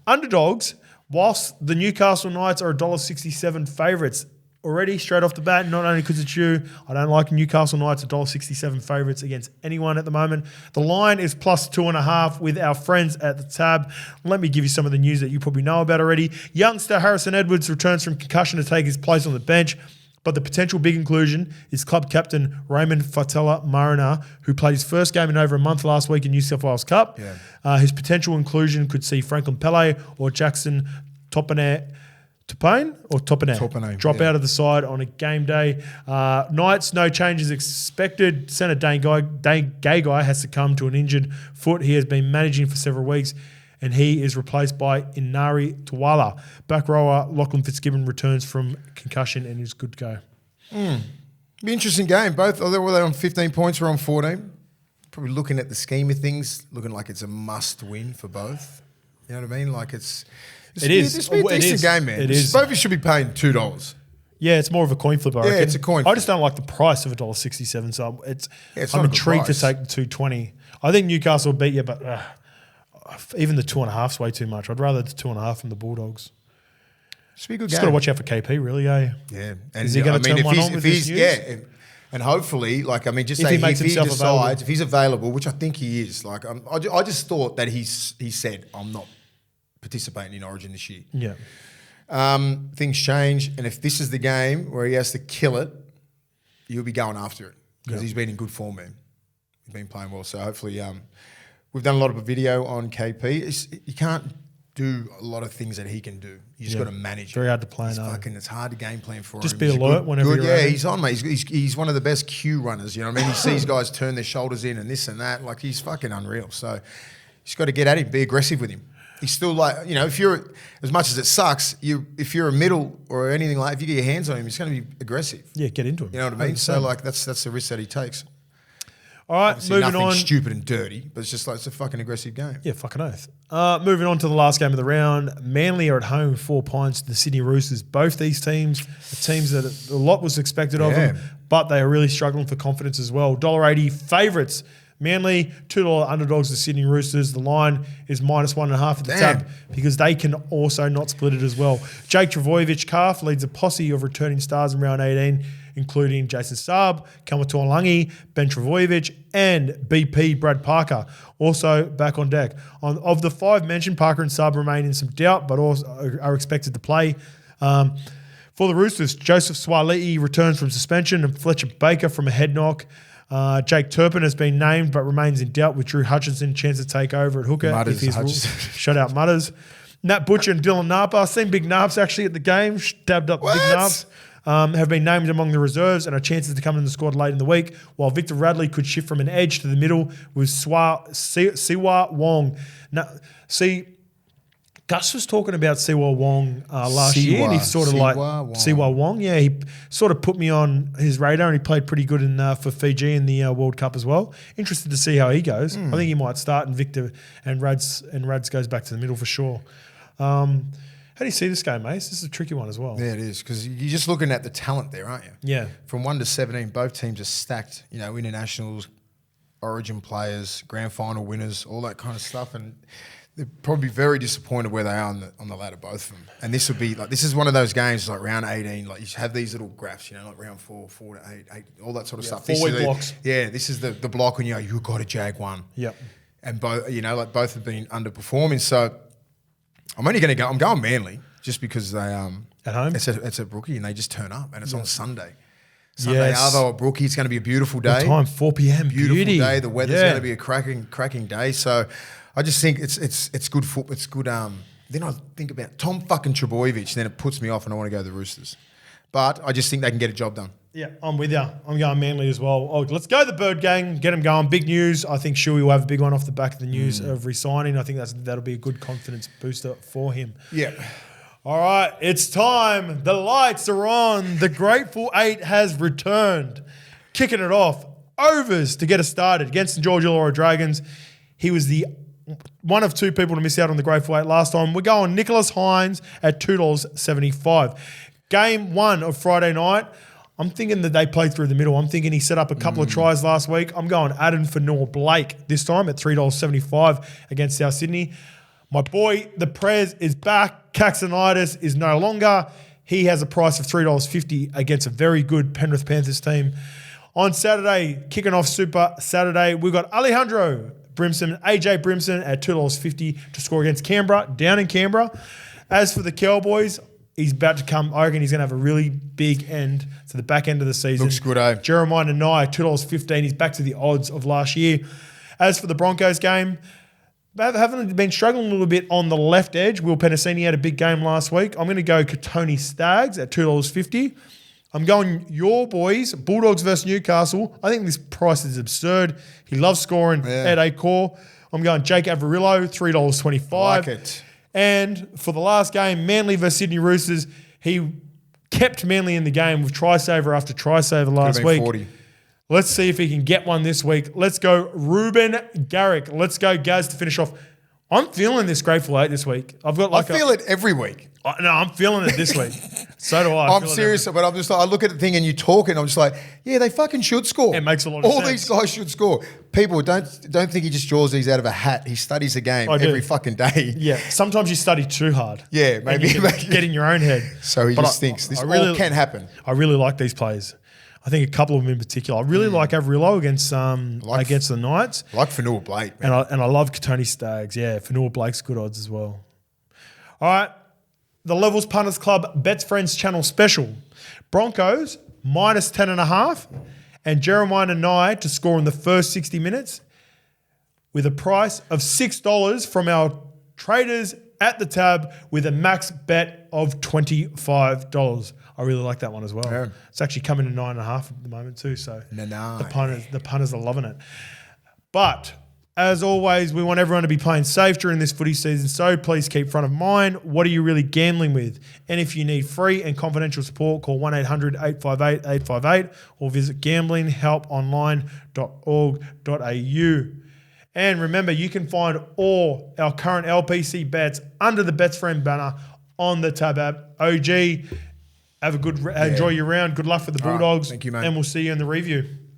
underdogs, whilst the Newcastle Knights are $1.67 favourites. Already, straight off the bat, not only because it's you, I don't like Newcastle Knights $1.67 favourites against anyone at the moment. The line is plus 2.5 with our friends at the tab. Let me give you some of the news that you probably know about already. Youngster Harrison Edwards returns from concussion to take his place on the bench, but the potential big inclusion is club captain Raymond Fatela Mariner, who played his first game in over a month last week in New South Wales Cup. Yeah. His potential inclusion could see Franklin Pele or Jackson Topane drop out of the side on a game day. Knights, no changes expected. Centre Dane Gagai has succumbed to an injured foot he has been managing for several weeks, and he is replaced by Inari Tuwala. Back rower Lachlan Fitzgibbon returns from concussion and is good to go. Be interesting game. Both, although they're on 15 points, we're on 14. Probably looking at the scheme of things, looking like it's a must-win for both. You know what I mean? Like it's a decent game, man. It is. Both of you should be paying $2. Yeah, it's more of a coin flip, I reckon. Yeah, it's a coin flip. I just don't like the price of $1.67, so I'm not intrigued to take the $2.20. I think Newcastle will beat you, but even the 2.5 is way too much. I'd rather the 2.5 from the Bulldogs. Should be a good game. Just got to watch out for KP, really, eh? Yeah. And is he going to turn one on with this news? Yeah. And hopefully, just say if he decides, if he's available, which I think he is, I just thought that he said, I'm not participating in Origin this year. Yeah. Things change, and if this is the game where he has to kill it, you'll be going after it because he's been in good form, man. been playing well. So hopefully, we've done a lot of video on KP. You can't do a lot of things that he can do. You just got to manage. Very hard to play. It's hard to game plan for him. Just be alert whenever you're Yeah, he's on, mate. He's one of the best Q runners. You know what I mean? He sees guys turn their shoulders in and this and that. Like, he's fucking unreal. So he's got to get at him, be aggressive with him. He's still like, you know, if you're, as much as it sucks, if you're a middle or anything like, if you get your hands on him, he's going to be aggressive. Yeah, get into him. You know what I mean? So like, that's the risk that he takes. All right, obviously moving nothing on. Stupid and dirty, but it's just like, it's a fucking aggressive game. Yeah, fucking oath. Moving on to the last game of the round. Manly are at home 4 points to the Sydney Roosters. Both these teams are teams that a lot was expected of them, but they are really struggling for confidence as well. $1.80 favourites. Manly, $2 underdogs to Sydney Roosters. The line is -1.5 at the tab because they can also not split it as well. Jake Trbojevic calf leads a posse of returning stars in round 18, including Jason Saab, Kamatuolangi, Ben Trbojevic, and BP Brad Parker, also back on deck. Of the 5 mentioned, Parker and Saab remain in some doubt, but also are expected to play. For the Roosters, Joseph Swali'i returns from suspension and Fletcher Baker from a head knock. Jake Turpin has been named but remains in doubt with Drew Hutchinson chance to take over at hooker if he's shut out Mutters. Nat Butcher and Dylan Napa. I've seen Big Naps actually at the game, dabbed up Big Naps. Have been named among the reserves and are chances to come in the squad late in the week, while Victor Radley could shift from an edge to the middle with Siwa Wong. Now, see, Gus was talking about Siwa Wong last year, and he sort of Siwa Wong. Yeah, he sort of put me on his radar, and he played pretty good for Fiji in the World Cup as well. Interested to see how he goes. I think he might start, and Victor and Rads goes back to the middle for sure. How do you see this game, Mace? This is a tricky one as well. Yeah, it is, because you're just looking at the talent there, aren't you? Yeah. From 1 to 17, both teams are stacked. You know, internationals, origin players, grand final winners, all that kind of stuff, and they're probably very disappointed where they are on the ladder, both of them. And this would be like, this is one of those games like round 18, like you have these little graphs, you know, like round 4 to 8, all that sort of stuff. 4-week blocks. This is the block when you've got a Jag one. Yep. And both, you know, like both have been underperforming. So I'm going Manly just because they at home. It's at Brookie and they just turn up and it's on Sunday. Sunday Arvo at Brookie. It's going to be a beautiful day. What time? 4 p.m. Beautiful day. The weather's going to be a cracking day. So I just think it's good football. It's good. Then I think about Tom fucking Trbojevic. Then it puts me off, and I want to go to the Roosters. But I just think they can get a job done. Yeah, I'm with you. I'm going Manly as well. Oh, let's go the Bird Gang. Get them going. Big news. I think Shuey will have a big one off the back of the news of resigning. I think that'll be a good confidence booster for him. Yeah. All right, it's time. The lights are on. The Grateful Eight has returned. Kicking it off. Overs to get us started against the George Illawarra Dragons. He was the one of 2 people to miss out on the Grateful Eight last time. We're going Nicholas Hines at $2.75. Game 1 of Friday night. I'm thinking that they played through the middle. I'm thinking he set up a couple of tries last week. I'm going Adam Fanor-Blake this time at $3.75 against South Sydney. My boy, the Prez, is back. Caxonitis is no longer. He has a price of $3.50 against a very good Penrith Panthers team. On Saturday, kicking off Super Saturday, we've got Alejandro Brimson, AJ Brimson at $2.50 to score against Canberra, down in Canberra. As for the Cowboys, he's about to come. I reckon he's going to have a really big end to the back end of the season. Looks good, eh? Jeremiah Nanai, $2.15. He's back to the odds of last year. As for the Broncos game, they haven't been struggling a little bit on the left edge. Will Penasini had a big game last week. I'm going to go Katoni Staggs at $2.50. I'm going your boys, Bulldogs versus Newcastle. I think this price is absurd. He loves scoring at a core. I'm going Jake Averillo, $3.25. Like it. And for the last game, Manly versus Sydney Roosters, he kept Manly in the game with try-saver after try-saver last week. 40. Let's see if he can get one this week. Let's go Ruben Garrick. Let's go Gaz to finish off. I'm feeling this Grateful Eight this week. I feel it every week. No, I'm feeling it this week. So do I. I'm serious, but I'm just like, I look at the thing and you talk and I'm just like, yeah, they fucking should score. It makes a lot of sense. All these guys should score. People don't think he just draws these out of a hat. He studies the game every fucking day. Yeah, sometimes you study too hard. Yeah, maybe. Get in your own head. So he just thinks this all can happen. I really like these players. I think a couple of them in particular. I really like Averillo against the Knights. I like Fanor-Blake, man. And I love Katoni Staggs. Yeah, Fanor-Blake's good odds as well. All right. The Levels Punters Club Bets Friends channel special. Broncos -10.5 and Jeremiah and I to score in the first 60 minutes with a price of $6 from our traders at the tab with a max bet of $25. I really like that one as well. Yeah. It's actually coming to 9.5 at the moment too. So the punters are loving it. But as always, we want everyone to be playing safe during this footy season. So please keep front of mind, what are you really gambling with? And if you need free and confidential support, call 1-800-858-858 or visit gamblinghelponline.org.au. And remember, you can find all our current LPC bets under the Bets Friend banner on the Tab app. OG, have a good enjoy your round. Good luck for the Bulldogs. Thank you, mate. And we'll see you in the review.